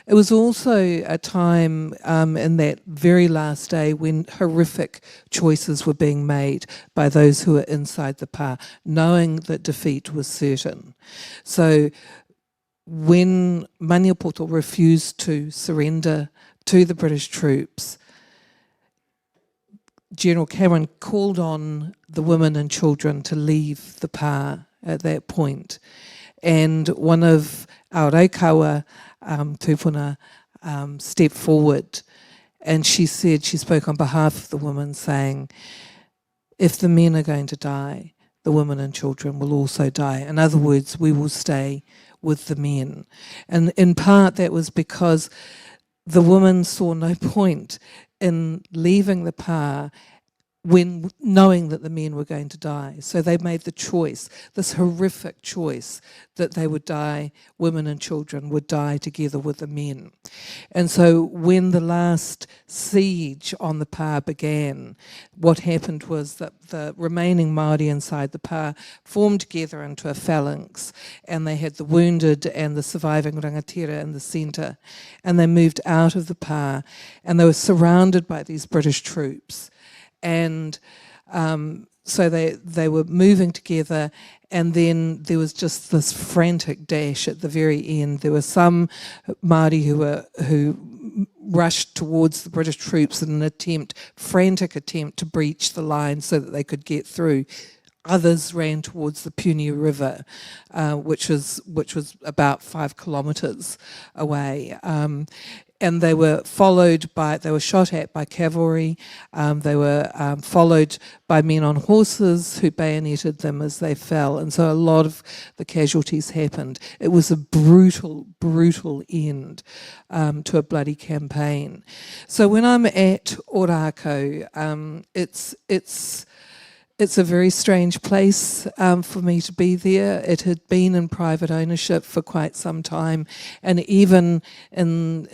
It was also a time in that very last day when horrific choices were being made by those who were inside the pa, knowing that defeat was certain. So when Maniapoto refused to surrender to the British troops, General Cameron called on the women and children to leave the pa at that point. And one of our Raukawa tupuna stepped forward, and she said, she spoke on behalf of the women, saying, "If the men are going to die, the women and children will also die. In other words, we will stay with the men." And in part that was because the women saw no point in leaving the pa when knowing that the men were going to die. So they made the choice, this horrific choice, that they would die, women and children would die together with the men. And so when the last siege on the pa began, what happened was that the remaining Māori inside the pa formed together into a phalanx, and they had the wounded and the surviving rangatira in the centre, and they moved out of the pa, and they were surrounded by these British troops. And so they were moving together, and then there was just this frantic dash at the very end. There were some Māori who rushed towards the British troops in an frantic attempt to breach the line so that they could get through. Others ran towards the Puni River, which was about 5 kilometres away. And they were shot at by cavalry. They were followed by men on horses who bayoneted them as they fell. And so a lot of the casualties happened. It was a brutal, brutal end to a bloody campaign. So when I'm at Ōrākau, it's a very strange place for me to be there. It had been in private ownership for quite some time, and even in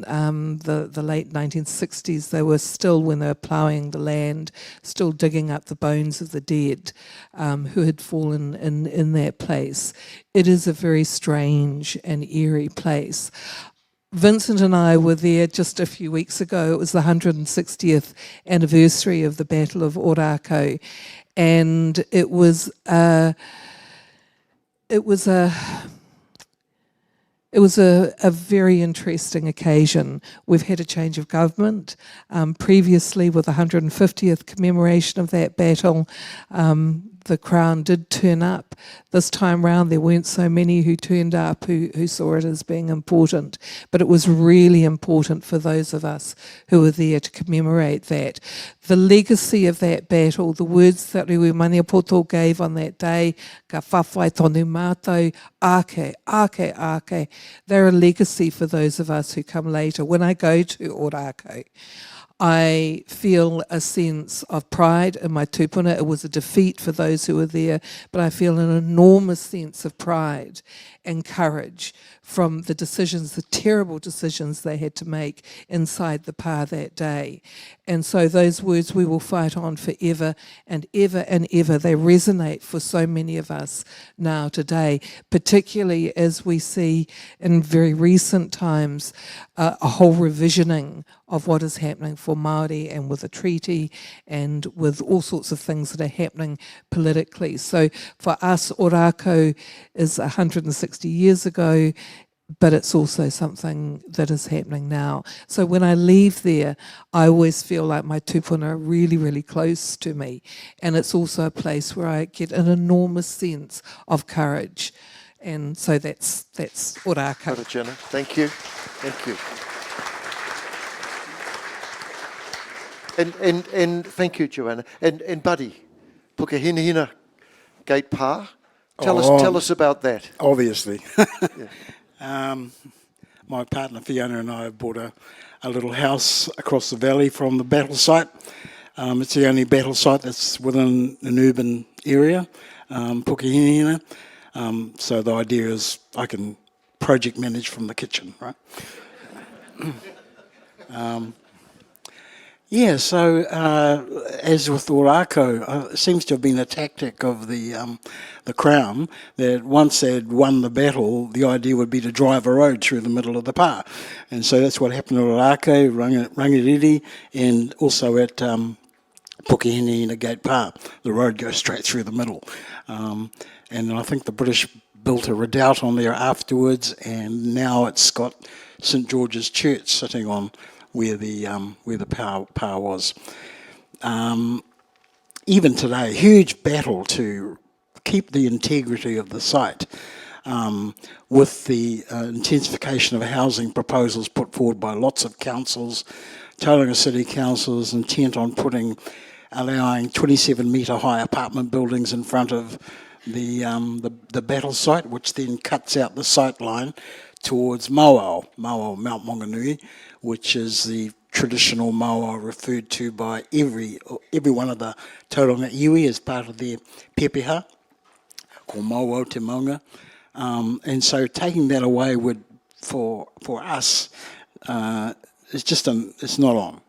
the late 1960s, they were still, when they were ploughing the land, still digging up the bones of the dead who had fallen in that place. It is a very strange and eerie place. Vincent and I were there just a few weeks ago. It was the 160th anniversary of the Battle of Ōrākau, and it was a very interesting occasion. We've had a change of government. Previously, with the 150th commemoration of that battle, the Crown did turn up. This time round, there weren't so many who turned up who saw it as being important, but it was really important for those of us who were there to commemorate that. The legacy of that battle, the words that Ngāti Maniapoto gave on that day, ka whawhai tonu mātou, ake, ake, ake, they're a legacy for those of us who come later. When I go to Ōrākau, I feel a sense of pride in my tupuna. It was a defeat for those who were there, but I feel an enormous sense of pride and courage from the decisions, the terrible decisions they had to make inside the pā that day. And so those words, "we will fight on forever and ever and ever," they resonate for so many of us now today, particularly as we see in very recent times a whole revisioning of what is happening for Māori, and with a treaty and with all sorts of things that are happening politically. So for us, Ōrākau is 160 years ago, but it's also something that is happening now. So when I leave there, I always feel like my tupuna are really, really close to me. And it's also a place where I get an enormous sense of courage. And so that's Ōrākau. Ora, Jenna. Thank you. Thank you. And thank you, Joanna. And Buddy, Pukehinahina Gate Pā. Tell us about that. Obviously. My partner Fiona and I have bought a little house across the valley from the battle site. It's the only battle site that's within an urban area, Pukehinahina. So the idea is I can project manage from the kitchen, right? Yeah, so as with Ōrākau, it seems to have been a tactic of the Crown that once they'd won the battle, the idea would be to drive a road through the middle of the pā. And so that's what happened at Ōrākau, Ranginui, and also at Pukehinahina Gate Pā. The road goes straight through the middle. And I think the British built a redoubt on there afterwards, and now it's got St George's Church sitting on where the pā was. Even today, huge battle to keep the integrity of the site, with the intensification of housing proposals put forward by lots of councils. Tauranga City Council's intent on allowing 27-metre high apartment buildings in front of the battle site, which then cuts out the sight line towards Mauao, Mount Maunganui, which is the traditional Mauao referred to by every one of the Tauranga iwi as part of their pepeha, called Mauao Te Maunga. And so taking that away would, for us, it's not on.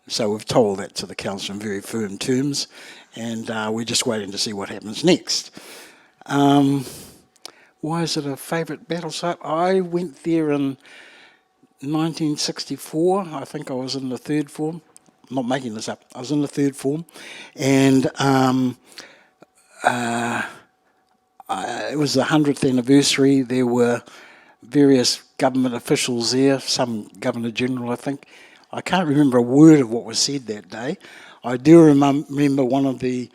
So we've told that to the council in very firm terms, and we're just waiting to see what happens next. Why is it a favourite battle site? I went there in 1964. I think I was in the third form. I'm not making this up. I was in the third form, and it was the 100th anniversary. There were various government officials there, some Governor General, I think. I can't remember a word of what was said that day. I do remember one of the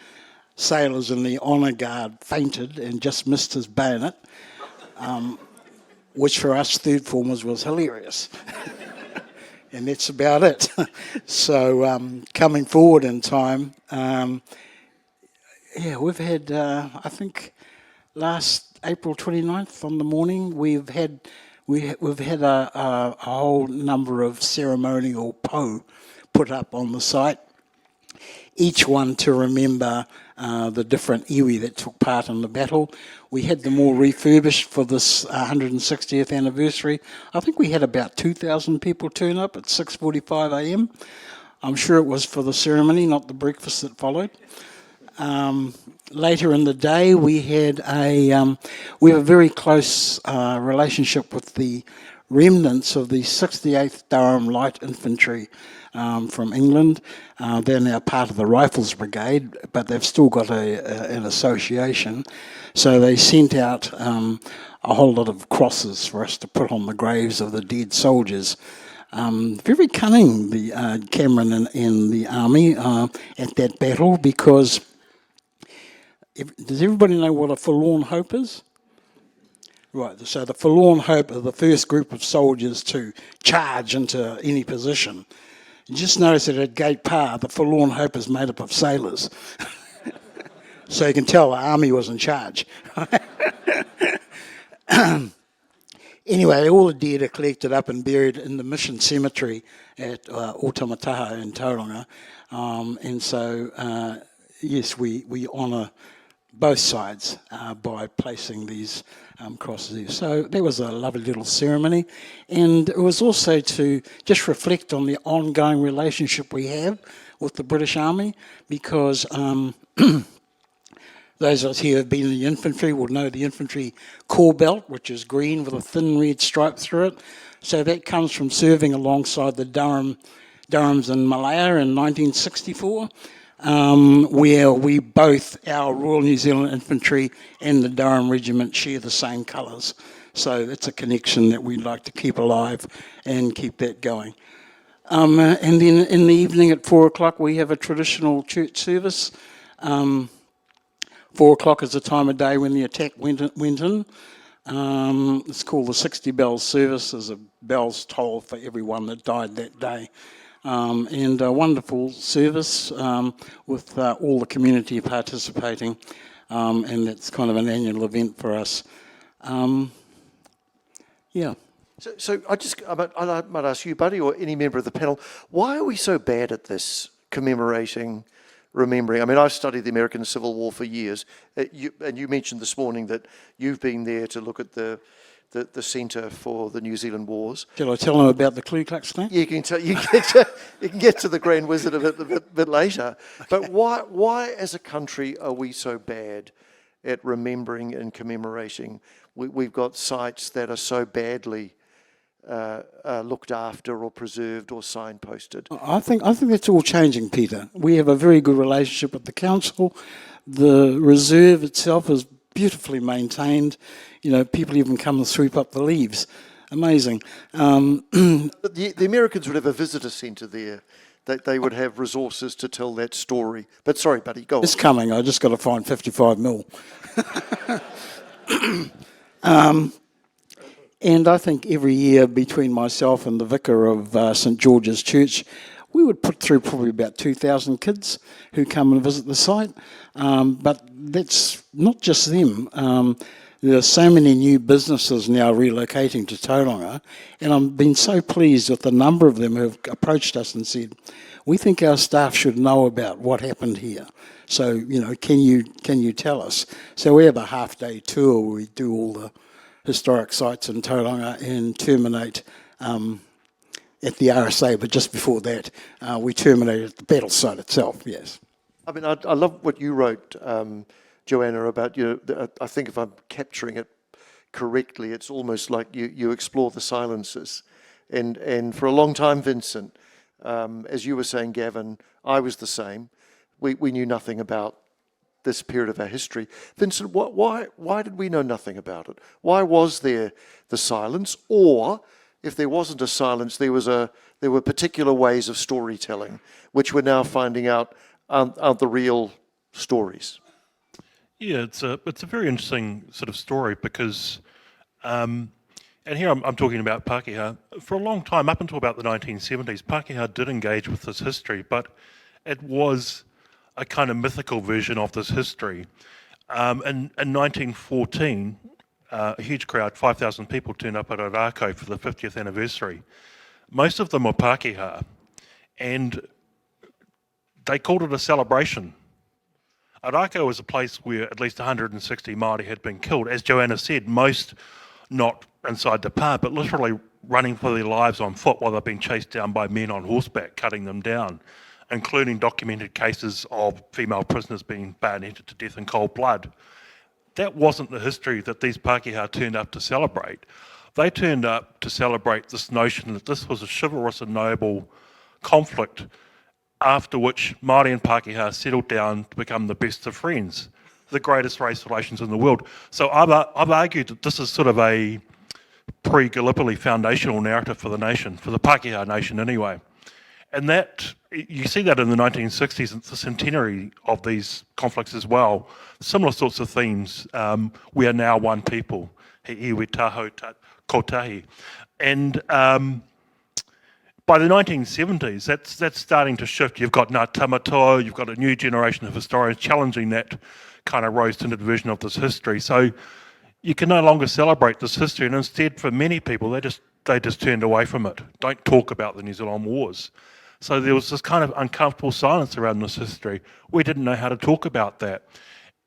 sailors in the honour guard fainted and just missed his bayonet, which for us third formers was hilarious. And that's about it. So coming forward in time, we've had, I think, last April 29th on the morning, we've had a whole number of ceremonial po put up on the site, each one to remember the different iwi that took part in the battle. We had them all refurbished for this 160th anniversary. I think we had about 2,000 people turn up at 6:45 a.m. I'm sure it was for the ceremony, not the breakfast that followed. Later in the day, we have a very close relationship with the remnants of the 68th Durham Light Infantry from England. They're now part of the Rifles Brigade, but they've still got an association. So they sent out a whole lot of crosses for us to put on the graves of the dead soldiers. Very cunning, the Cameron and the army at that battle, because does everybody know what a forlorn hope is? Right, so the forlorn hope are the first group of soldiers to charge into any position. You just notice that at Gate Pā, the forlorn hope is made up of sailors. So you can tell the army was in charge. Anyway, all the dead are collected up and buried in the mission cemetery at Otamataha in Tauranga. And so, yes, we honour both sides by placing these crosses there. So that was a lovely little ceremony. And it was also to just reflect on the ongoing relationship we have with the British Army, because those of us here who have been in the infantry will know the infantry corps belt, which is green with a thin red stripe through it. So that comes from serving alongside the Durhams in Malaya in 1964, where we both, our Royal New Zealand Infantry and the Durham Regiment, share the same colours. So that's a connection that we'd like to keep alive and keep that going. And then in the evening at 4 o'clock, we have a traditional church service. 4 o'clock is the time of day when the attack went in. It's called the 60 Bells service. There's a bells toll for everyone that died that day. And a wonderful service with all the community participating. And that's kind of an annual event for us. Yeah. So I might ask you, Buddy, or any member of the panel, why are we so bad at this, commemorating, remembering? I mean, I've studied the American Civil War for years, and you mentioned this morning that you've been there to look at the Centre for the New Zealand Wars. Shall I tell them about the Ku Klux Klan? You can get to the Grand Wizard a bit later. But why, as a country, are we so bad at remembering and commemorating? We've got sites that are so badly looked after or preserved or signposted. I think that's all changing, Peter. We have a very good relationship with the council. The reserve itself is beautifully maintained. You know, people even come and sweep up the leaves. Amazing. But the Americans would have a visitor centre there. They would have resources to tell that story. But sorry, Buddy, go on. It's coming. I just got to find 55 mil. And I think every year between myself and the vicar of St George's Church, we would put through probably about 2,000 kids who come and visit the site. But that's not just them. There are so many new businesses now relocating to Tauranga, and I've been so pleased with the number of them who have approached us and said, we think our staff should know about what happened here. So, you know, can you tell us? So we have a half-day tour where we do all the historic sites in Tauranga and terminate at the RSA, but just before that, we terminate at the battle site itself, yes. I mean, I love what you wrote, Joanna, about, I think if I'm capturing it correctly, it's almost like you explore the silences. And for a long time, Vincent, as you were saying, Gavin, I was the same. We knew nothing about this period of our history. Vincent, why did we know nothing about it? Why was there the silence? Or if there wasn't a silence, there were particular ways of storytelling, which we're now finding out aren't the real stories. Yeah, it's a very interesting sort of story because, and here I'm talking about Pākehā. For a long time, up until about the 1970s, Pākehā did engage with this history, but it was a kind of mythical version of this history. In 1914, a huge crowd, 5,000 people, turned up at Ōrākau for the 50th anniversary. Most of them were Pākehā, and they called it a celebration. Ōrākau was a place where at least 160 Māori had been killed. As Joanna said, most not inside the pā, but literally running for their lives on foot while they've been chased down by men on horseback, cutting them down, including documented cases of female prisoners being bayoneted to death in cold blood. That wasn't the history that these Pākehā turned up to celebrate. They turned up to celebrate this notion that this was a chivalrous and noble conflict after which Māori and Pākehā settled down to become the best of friends, the greatest race relations in the world. So I've argued that this is sort of a pre-Gallipoli foundational narrative for the nation, for the Pākehā nation anyway. And that, you see that in the 1960s, it's the centenary of these conflicts as well. Similar sorts of themes. We are now one people. He iwi taho kotahi. And by the 1970s, that's starting to shift. You've got Ngā Tamatoa, you've got a new generation of historians challenging that kind of rose-tinted version of this history. So you can no longer celebrate this history, and instead for many people they just turned away from it. Don't talk about the New Zealand Wars. So there was this kind of uncomfortable silence around this history. We didn't know how to talk about that.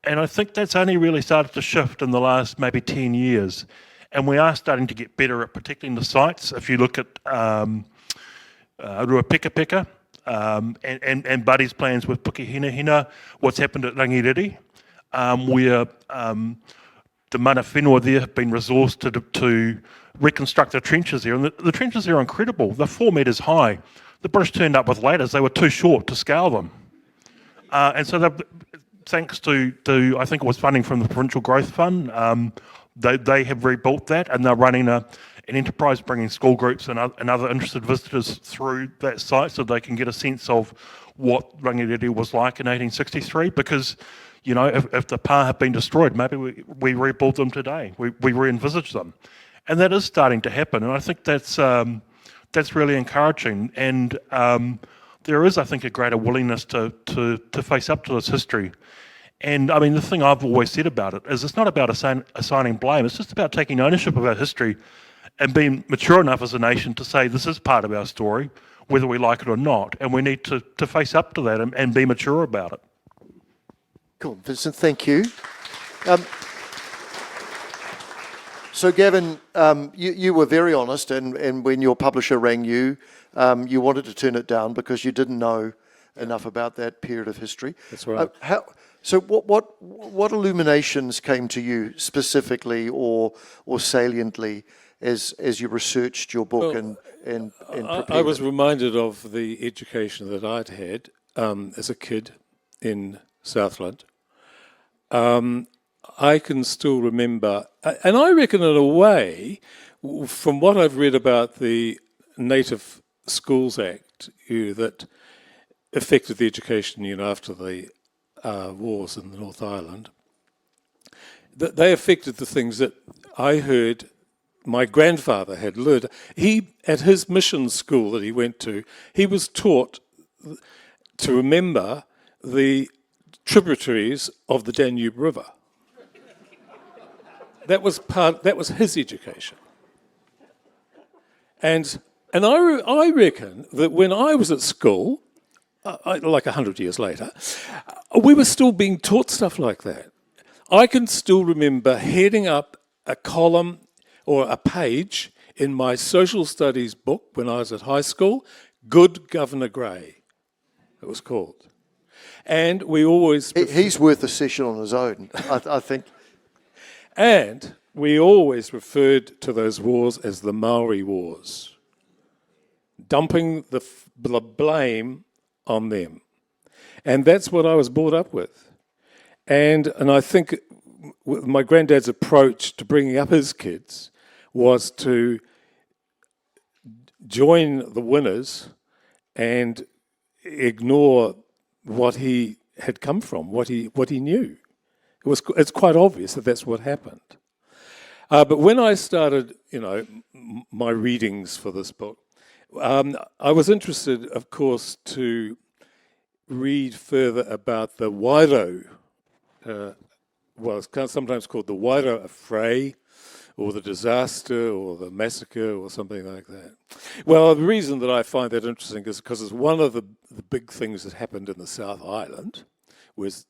And I think that's only really started to shift in the last maybe 10 years. And we are starting to get better at protecting the sites. If you look at Ruapekapeka and Buddy's plans with Pukehinahina, what's happened at Rangiriri, where the mana whenua there have been resourced to reconstruct the trenches there. And the trenches there are incredible. They're 4 metres high. The British turned up with ladders. They were too short to scale them. And so thanks to I think it was funding from the Provincial Growth Fund, they have rebuilt that, and they're running an enterprise bringing school groups and other interested visitors through that site so they can get a sense of what Rangiriri was like in 1863, because you know, if the pā had been destroyed, maybe we rebuild them today, we re-envisage them. And that is starting to happen, and I think that's really encouraging. And there is, I think, a greater willingness to face up to this history. And I mean, the thing I've always said about it is it's not about assigning blame, it's just about taking ownership of our history and being mature enough as a nation to say this is part of our story, whether we like it or not, and we need to face up to that and be mature about it. Cool, Vincent, thank you. So Gavin, you were very honest, and when your publisher rang you, you wanted to turn it down because you didn't know enough about that period of history. That's right. So what illuminations came to you specifically or saliently as you researched your book and prepared I was it? reminded of the education that I'd had as a kid in Southland. I can still remember, and I reckon in a way, from what I've read about the Native Schools Act, that affected the education, after the wars in the North Island, that they affected the things that I heard my grandfather had learned. At his mission school that he went to, he was taught to remember the tributaries of the Danube River. That was his education. And I reckon that when I was at school, like 100 years later, we were still being taught stuff like that. I can still remember heading up a column or a page in my social studies book when I was at high school, Good Governor Grey, it was called. And we always... He's worth a session on his own, I think. And we always referred to those wars as the Maori Wars, dumping the blame on them. And that's what I was brought up with. And I think my granddad's approach to bringing up his kids was to join the winners and ignore what he had come from, what he knew. It's quite obvious that that's what happened. But when I started, my readings for this book, I was interested, of course, to read further about the Wairau, it's sometimes called the Wairau Affray, or the disaster, or the massacre, or something like that. Well, the reason that I find that interesting is because it's one of the big things that happened in the South Island, whereas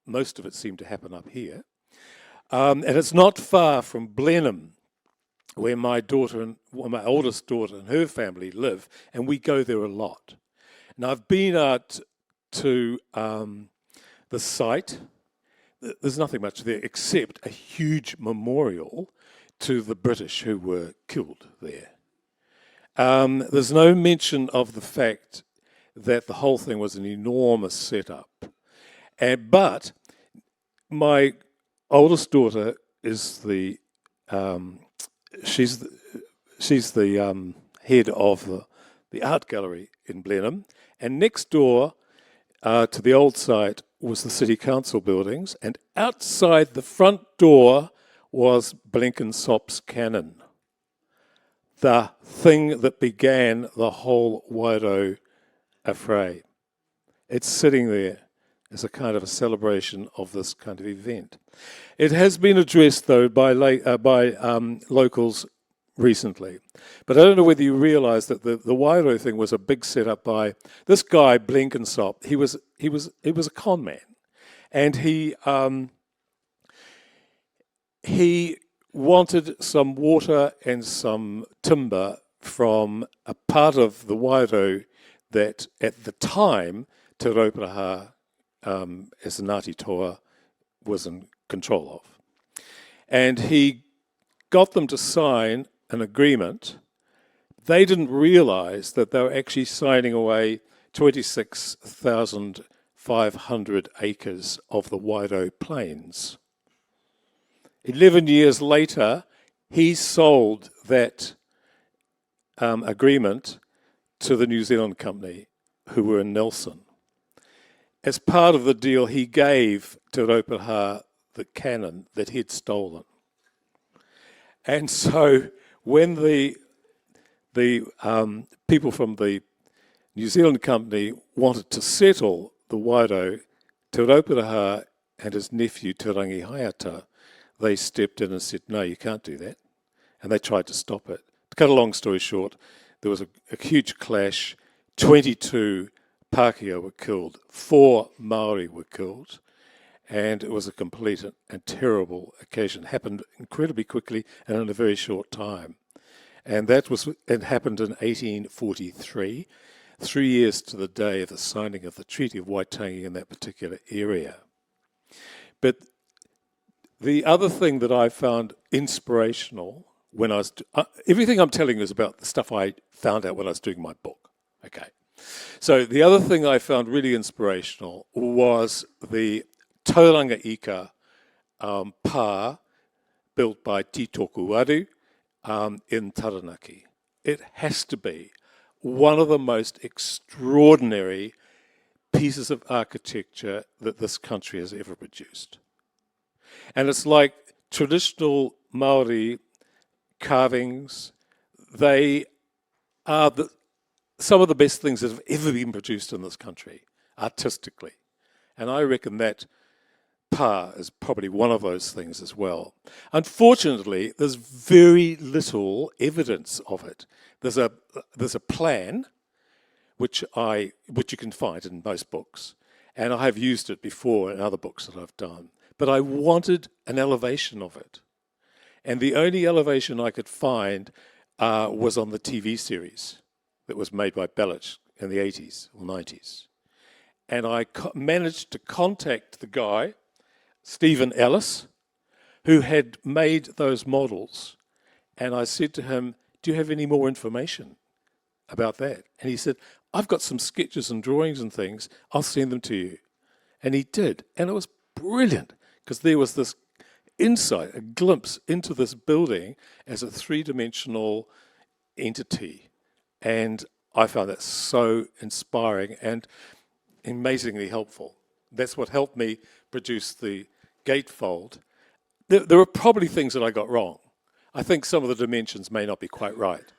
most of it seemed to happen up here. And it's not far from Blenheim, where my oldest daughter and her family live, and we go there a lot. Now, I've been out to the site. There's nothing much there except a huge memorial to the British who were killed there. There's no mention of the fact that the whole thing was an enormous setup. But my oldest daughter is she's the head of the art gallery in Blenheim, and next door to the old site was the city council buildings, and outside the front door was Blenkinsop's cannon, the thing that began the whole Wairau affray. It's sitting there, as a kind of a celebration of this kind of event. It has been addressed, though, by locals recently. But I don't know whether you realise that the Wairo thing was a big setup by this guy, Blenkinsop. He was a con man. And he wanted some water and some timber from a part of the Wairo that at the time Te Rauparaha, as the Ngāti Toa, was in control of. And he got them to sign an agreement. They didn't realise that they were actually signing away 26,500 acres of the Wairo Plains. 11 years later, he sold that agreement to the New Zealand company, who were in Nelson. As part of the deal, he gave Te Rauparaha the cannon that he'd stolen. And so when the people from the New Zealand company wanted to settle the Wairo, Te Rauparaha and his nephew Te Rangi, they stepped in and said, no, you can't do that. And they tried to stop it. To cut a long story short, there was a huge clash. 22 Pākehā were killed, 4 Māori were killed, and it was a complete and terrible occasion. It happened incredibly quickly and in a very short time. And it happened in 1843, 3 years to the day of the signing of the Treaty of Waitangi in that particular area. But the other thing that I found inspirational when I was... everything I'm telling you is about the stuff I found out when I was doing my book. Okay. So the other thing I found really inspirational was the Tauranga Ika pā built by Titoku Waru in Taranaki. It has to be one of the most extraordinary pieces of architecture that this country has ever produced. And it's like traditional Māori carvings. They are some of the best things that have ever been produced in this country, artistically. And I reckon that pā is probably one of those things as well. Unfortunately, there's very little evidence of it. There's a plan, which you can find in most books, and I have used it before in other books that I've done. But I wanted an elevation of it. And the only elevation I could find was on the TV series that was made by Bellich in the 80s or 90s. And I managed to contact the guy, Stephen Ellis, who had made those models. And I said to him, do you have any more information about that? And he said, I've got some sketches and drawings and things. I'll send them to you. And he did. And it was brilliant, because there was this insight, a glimpse into this building as a three-dimensional entity. And I found that so inspiring and amazingly helpful. That's what helped me produce the gatefold. There were probably things that I got wrong. I think some of the dimensions may not be quite right,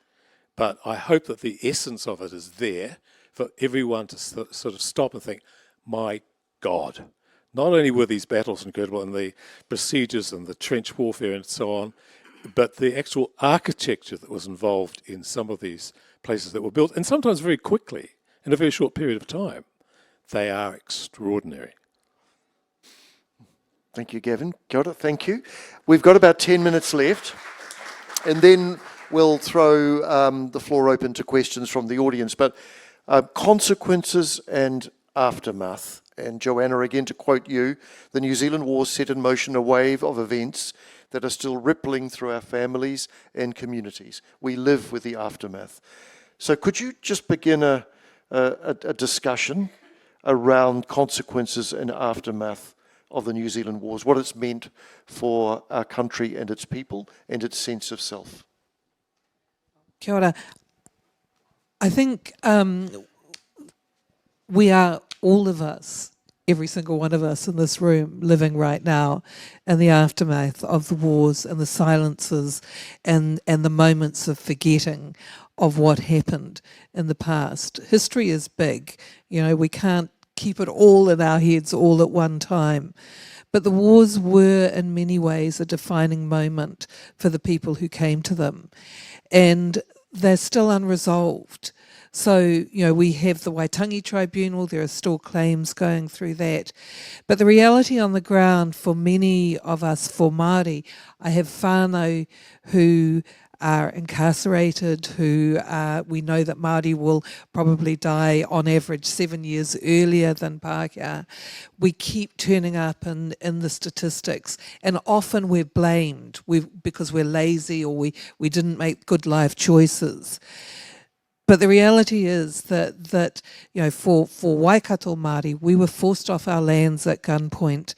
but I hope that the essence of it is there for everyone to sort of stop and think, my God, not only were these battles incredible and the procedures and the trench warfare and so on, but the actual architecture that was involved in some of these places that were built, and sometimes very quickly, in a very short period of time. They are extraordinary. Thank you, Gavin. Kia ora, thank you. We've got about 10 minutes left, and then we'll throw the floor open to questions from the audience. But consequences and aftermath. And Joanna, again to quote you, the New Zealand War set in motion a wave of events that are still rippling through our families and communities. We live with the aftermath. So could you just begin a discussion around consequences and aftermath of the New Zealand Wars, what it's meant for our country and its people and its sense of self? Kia ora. I think we are, all of us, every single one of us in this room, living right now in the aftermath of the wars and the silences and the moments of forgetting of what happened in the past. History is big. You know, we can't keep it all in our heads all at one time. But the wars were in many ways a defining moment for the people who came to them. And they're still unresolved. So, we have the Waitangi Tribunal, there are still claims going through that. But the reality on the ground for many of us, for Māori, I have whānau who are incarcerated, who we know that Māori will probably die on average 7 years earlier than Pākehā. We keep turning up in the statistics, and often we're blamed because we're lazy or we didn't make good life choices. But the reality is that for Waikato Māori, we were forced off our lands at gunpoint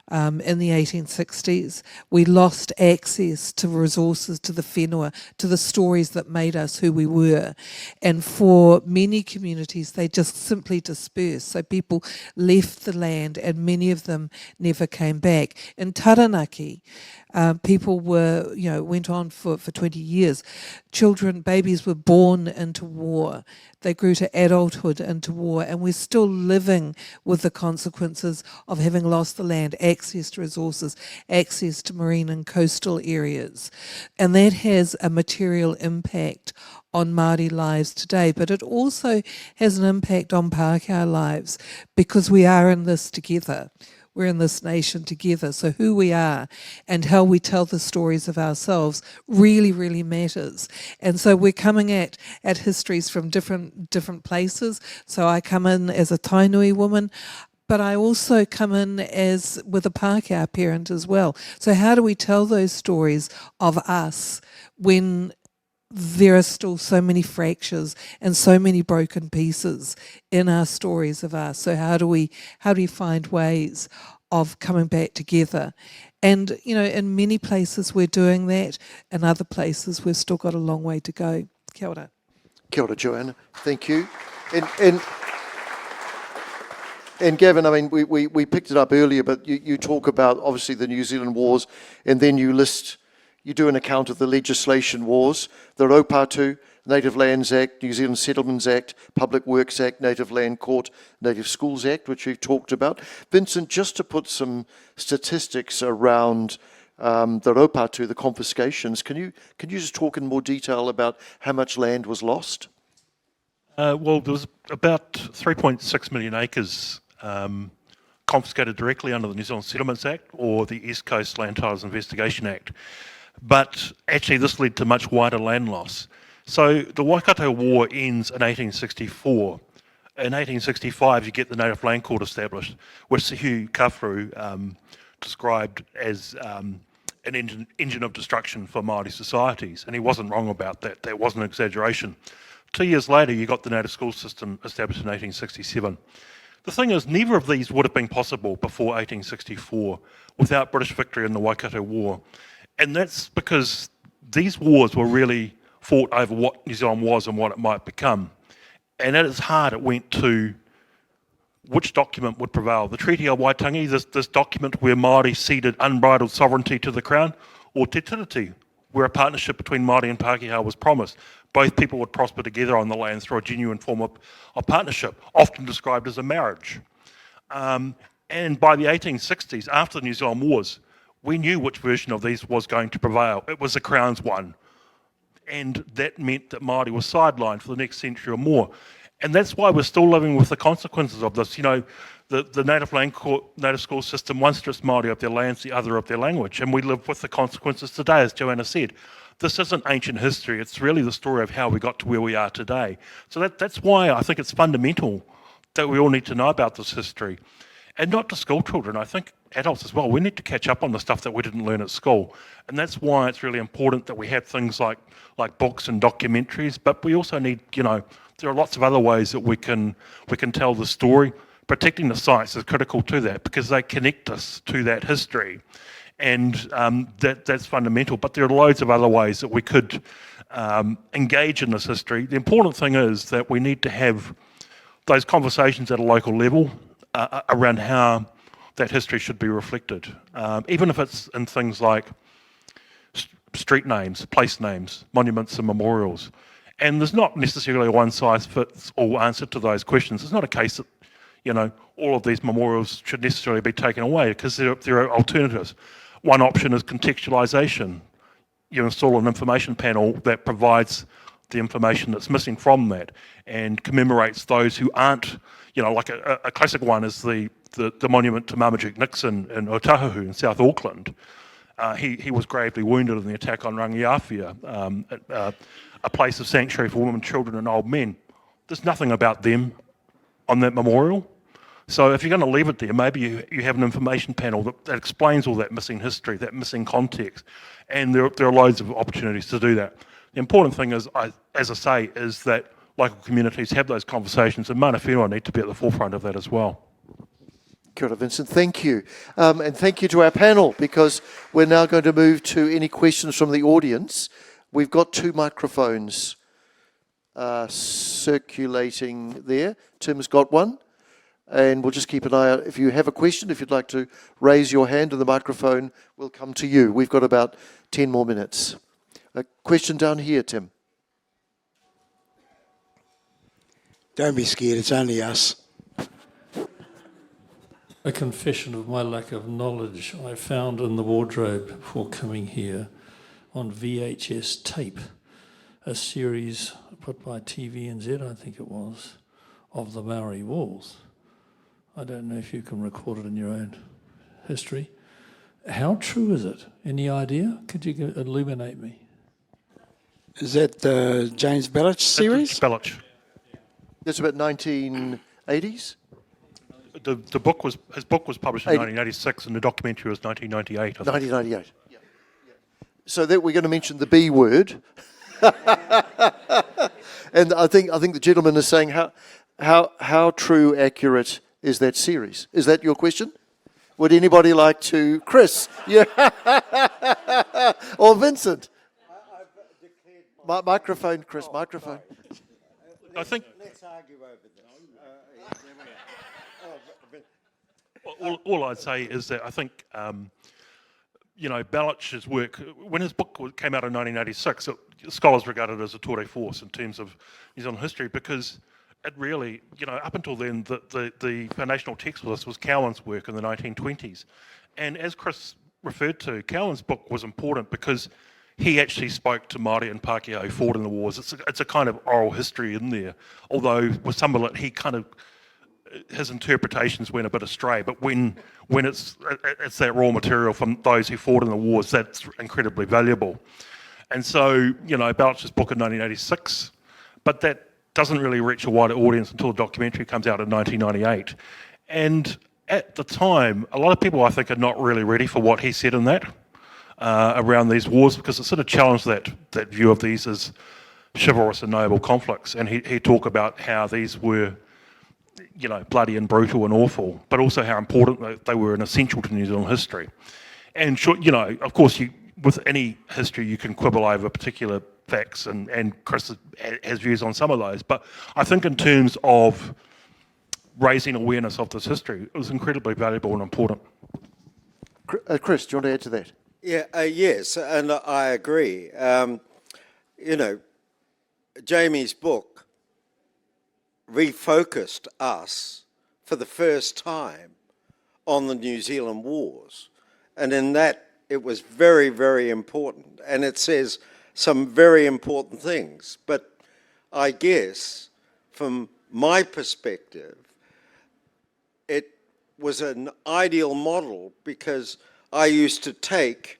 in the 1860s. We lost access to resources, to the whenua, to the stories that made us who we were. And for many communities, they just simply dispersed. So people left the land and many of them never came back. In Taranaki, people went on for 20 years. Babies were born into war. They grew to adulthood into war, and we're still living with the consequences of having lost the land, access to resources, access to marine and coastal areas. And that has a material impact on Māori lives today, but it also has an impact on Pākehā lives because we are in this together. We're in this nation together. So who we are and how we tell the stories of ourselves really, really matters. And so we're coming at histories from different places. So I come in as a Tainui woman, but I also come in with a Pākehā parent as well. So how do we tell those stories of us when there are still so many fractures and so many broken pieces in our stories of us? So how do we find ways of coming back together? And in many places we're doing that, in other places we've still got a long way to go. Kia ora. Kia ora, Joanna. Thank you. And Gavin, I mean, we picked it up earlier, but you talk about obviously the New Zealand wars, and then you do an account of the legislation wars, the Patu, Native Lands Act, New Zealand Settlements Act, Public Works Act, Native Land Court, Native Schools Act, which we've talked about. Vincent, just to put some statistics around the Patu, the confiscations, can you just talk in more detail about how much land was lost? Well, there was about 3.6 million acres confiscated directly under the New Zealand Settlements Act or the East Coast Land Titles Investigation Act. But actually this led to much wider land loss. So the Waikato War ends in 1864. In 1865 you get the Native Land Court established, which Hugh Kawharu described as an engine of destruction for Māori societies, and he wasn't wrong about that. That wasn't an exaggeration. 2 years later you got the native school system established in 1867. The thing is, neither of these would have been possible before 1864 without British victory in the Waikato War. And that's because these wars were really fought over what New Zealand was and what it might become. And at its heart, it went to which document would prevail. The Treaty of Waitangi, this document where Māori ceded unbridled sovereignty to the Crown, or Te Tiriti, where a partnership between Māori and Pākehā was promised. Both people would prosper together on the land through a genuine form of partnership, often described as a marriage. And by the 1860s, after the New Zealand Wars, we knew which version of these was going to prevail. It was the Crown's one. And that meant that Māori was sidelined for the next century or more. And that's why we're still living with the consequences of this. The Native Land Court, Native School system, one strips Māori of their lands, the other of their language. And we live with the consequences today, as Joanna said. This isn't ancient history. It's really the story of how we got to where we are today. So that's why I think it's fundamental that we all need to know about this history. And not just school children, I think adults as well. We need to catch up on the stuff that we didn't learn at school. And that's why it's really important that we have things like books and documentaries, but we also need, there are lots of other ways that we can tell the story. Protecting the sites is critical to that because they connect us to that history. And that's fundamental. But there are loads of other ways that we could engage in this history. The important thing is that we need to have those conversations at a local level around how that history should be reflected, even if it's in things like street names, place names, monuments and memorials. And there's not necessarily a one-size-fits-all answer to those questions. It's not a case that all of these memorials should necessarily be taken away, because there are alternatives. One option is contextualisation. You install an information panel that provides the information that's missing from that and commemorates those who aren't, like a classic one is the monument to Marmaduke Nixon in Otahuhu in South Auckland. He was gravely wounded in the attack on Rangiawhia, a place of sanctuary for women, children and old men. There's nothing about them on that memorial. So if you're going to leave it there, maybe you have an information panel that explains all that missing history, that missing context, and there are loads of opportunities to do that. The important thing is, as I say, is that local communities have those conversations, and mana whenua need to be at the forefront of that as well. Kia ora, Vincent, thank you. And thank you to our panel, because we're now going to move to any questions from the audience. We've got 2 microphones circulating there. Tim's got one, and we'll just keep an eye out. If you have a question, if you'd like to raise your hand, and the microphone will come to you. We've got about 10 more minutes. A question down here, Tim. Don't be scared, it's only us. A confession of my lack of knowledge I found in the wardrobe before coming here on VHS tape, a series put by TVNZ, I think it was, of the Maori Wars. I don't know if you can record it in your own history. How true is it? Any idea? Could you illuminate me? Is that the James Belich series? Belich. That's about 1980s? His book was published in 1986, and the documentary was 1998. I think. 1998. Yeah. So that we're going to mention the B word, and I think the gentleman is saying how true, accurate is that series? Is that your question? Would anybody like to, Chris? Yeah, or Vincent? Microphone, Chris. Microphone. I think. Let's argue over this. All I'd say is that I think, Belich's work, when his book came out in 1986, scholars regarded it as a tour de force in terms of New Zealand history, because it really, up until then, the foundational text for this was Cowan's work in the 1920s. And as Chris referred to, Cowan's book was important because he actually spoke to Māori and Pākehā who fought in the wars. It's a kind of oral history in there, although with some of it, his interpretations went a bit astray, but when it's that raw material from those who fought in the wars, that's incredibly valuable. And so, Belich's book in 1986, but that doesn't really reach a wider audience until the documentary comes out in 1998. And at the time, a lot of people, I think, are not really ready for what he said in that around these wars, because it sort of challenged that view of these as chivalrous and noble conflicts. And he talked about how these were bloody and brutal and awful, but also how important they were and essential to New Zealand history. And of course, with any history, you can quibble over particular facts, and Chris has views on some of those. But I think in terms of raising awareness of this history, it was incredibly valuable and important. Chris, do you want to add to that? Yeah, yes, and I agree. Jamie's book refocused us for the first time on the New Zealand wars. And in that, it was very, very important. And it says some very important things. But I guess, from my perspective, it was an ideal model because I used to take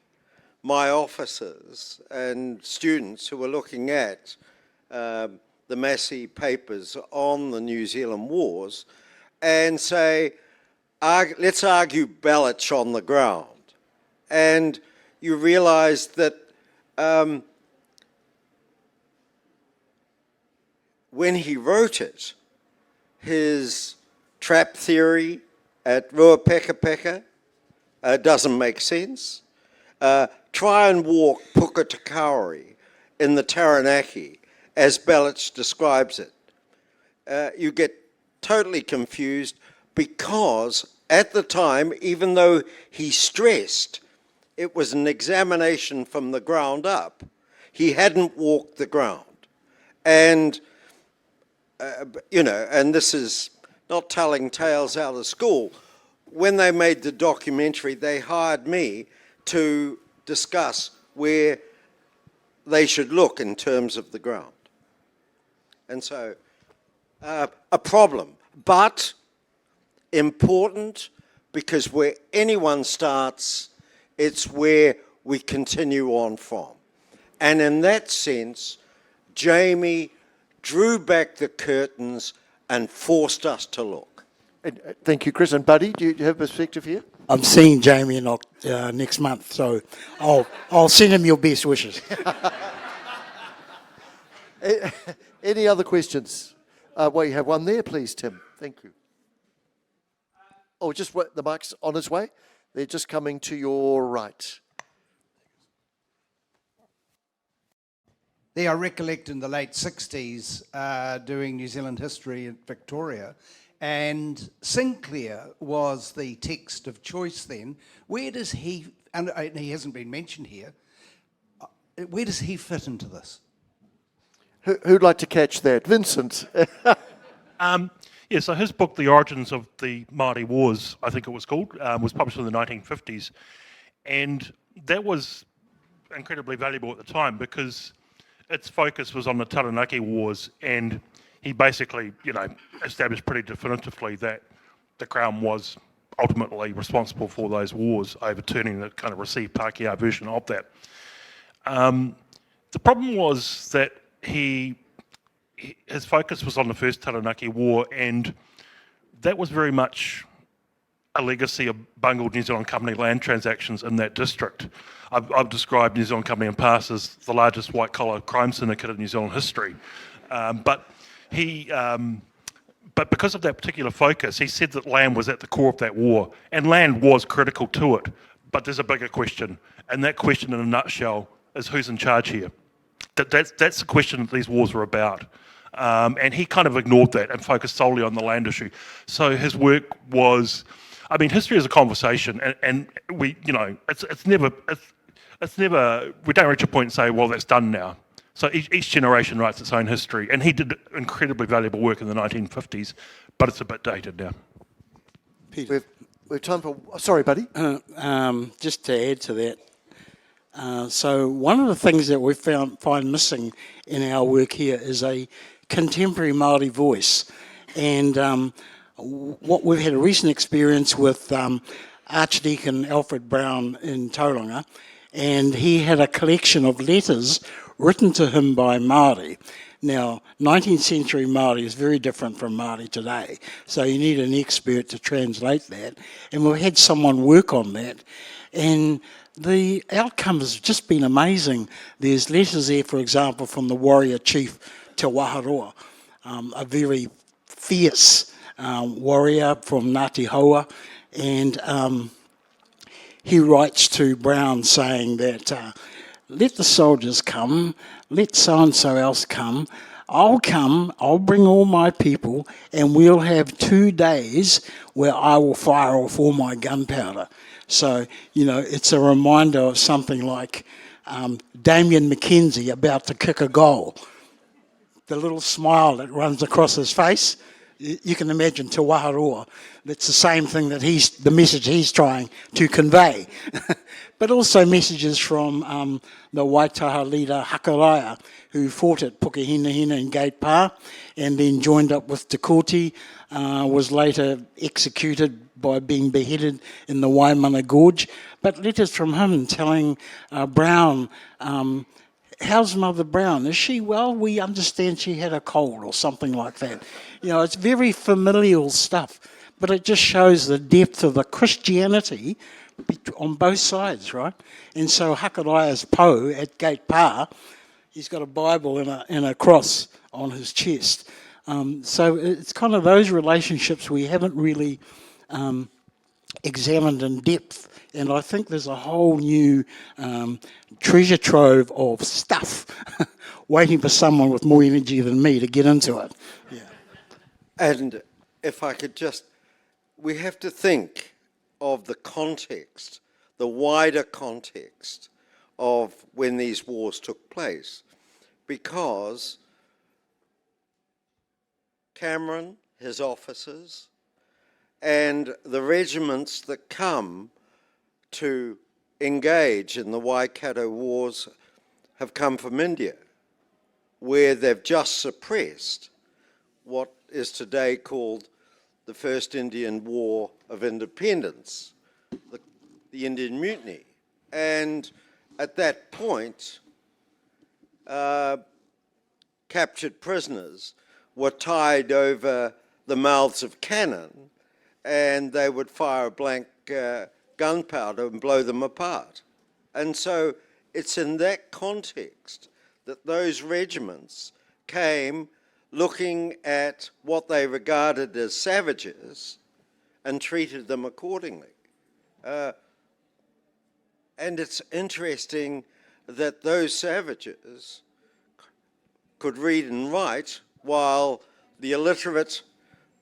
my officers and students who were looking at the Massey papers on the New Zealand wars and say, let's argue Belich on the ground. And you realise that when he wrote it, his trap theory at Ruapekapeka doesn't make sense. Try and walk Puka Te Kauri in the Taranaki as Belich describes it. You get totally confused because at the time, even though he stressed it was an examination from the ground up, he hadn't walked the ground. And, and this is not telling tales out of school. When they made the documentary, they hired me to discuss where they should look in terms of the ground. And so, a problem, but important, because where anyone starts, it's where we continue on from. And in that sense, Jamie drew back the curtains and forced us to look. Thank you, Chris. And Buddy, do you have perspective here? I'm seeing Jamie next month, so I'll send him your best wishes. Any other questions? Well, you have one there, please, Tim. Thank you. Oh, just the mic's on its way. They're just coming to your right. There, I recollect in the late 60s doing New Zealand history in Victoria, and Sinclair was the text of choice then. Where does he, and he hasn't been mentioned here, where does he fit into this? Who'd like to catch that? Vincent. Yeah, so his book, The Origins of the Māori Wars, I think it was called, was published in the 1950s. And that was incredibly valuable at the time because its focus was on the Taranaki Wars, and he basically, established pretty definitively that the Crown was ultimately responsible for those wars, overturning the kind of received Pākehā version of that. The problem was that his focus was on the first Taranaki War, and that was very much a legacy of bungled New Zealand Company land transactions in that district. I've described New Zealand Company in the past as the largest white-collar crime syndicate in New Zealand history. But because of that particular focus, he said that land was at the core of that war, and land was critical to it. But there's a bigger question, and that question in a nutshell is who's in charge here? That's the question that these wars were about. And he kind of ignored that and focused solely on the land issue. So his work was, history is a conversation, and we, it's never, we don't reach a point and say, well, that's done now. So each generation writes its own history, and he did incredibly valuable work in the 1950s, but it's a bit dated now. Peter. We've time for, sorry, Buddy. Just to add to that, so one of the things that we find missing in our work here is a contemporary Māori voice. And what we've had a recent experience with Archdeacon Alfred Brown in Tauranga, and he had a collection of letters written to him by Māori. Now, 19th century Māori is very different from Māori today, so you need an expert to translate that. And we've had someone work on that, and the outcome has just been amazing. There's letters there, for example, from the warrior chief Te Waharoa, a very fierce warrior from Ngāti Hoa, and he writes to Brown saying that let the soldiers come, let so-and-so else come, I'll bring all my people, and we'll have 2 days where I will fire off all my gunpowder. So, it's a reminder of something like Damien McKenzie about to kick a goal. The little smile that runs across his face, you can imagine Te Waharoa. That's the same thing that the message he's trying to convey. But also messages from the Waitaha leader Hakaraia, who fought at Pukehinahina in Gate Pa, and then joined up with Te Koti, was later executed by being beheaded in the Waimana Gorge. But letters from him telling Brown, how's Mother Brown? Is she well? We understand she had a cold or something like that. It's very familial stuff, but it just shows the depth of the Christianity on both sides, right? And so Hakaraia's po at Gate Pa, he's got a Bible and a cross on his chest. So it's kind of those relationships we haven't really examined in depth. And I think there's a whole new treasure trove of stuff waiting for someone with more energy than me to get into it. Yeah. And if I could we have to think of the context, the wider context of when these wars took place, because Cameron, his officers, and the regiments that come to engage in the Waikato Wars have come from India, where they've just suppressed what is today called the First Indian War of Independence, the Indian Mutiny. And at that point, captured prisoners were tied over the mouths of cannon, and they would fire blank gunpowder and blow them apart. And so it's in that context that those regiments came looking at what they regarded as savages and treated them accordingly. And it's interesting that those savages could read and write, while the illiterate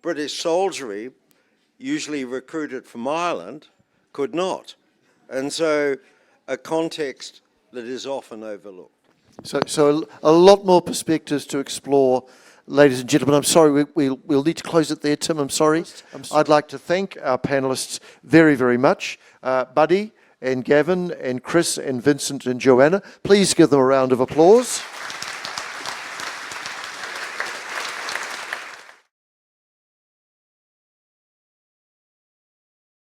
British soldiery, usually recruited from Ireland, could not. And so a context that is often overlooked. So a lot more perspectives to explore, ladies and gentlemen. I'm sorry, we'll need to close it there, Tim. I'm sorry. I'd like to thank our panellists very, very much. Buddy and Gavin and Chris and Vincent and Joanna. Please give them a round of applause.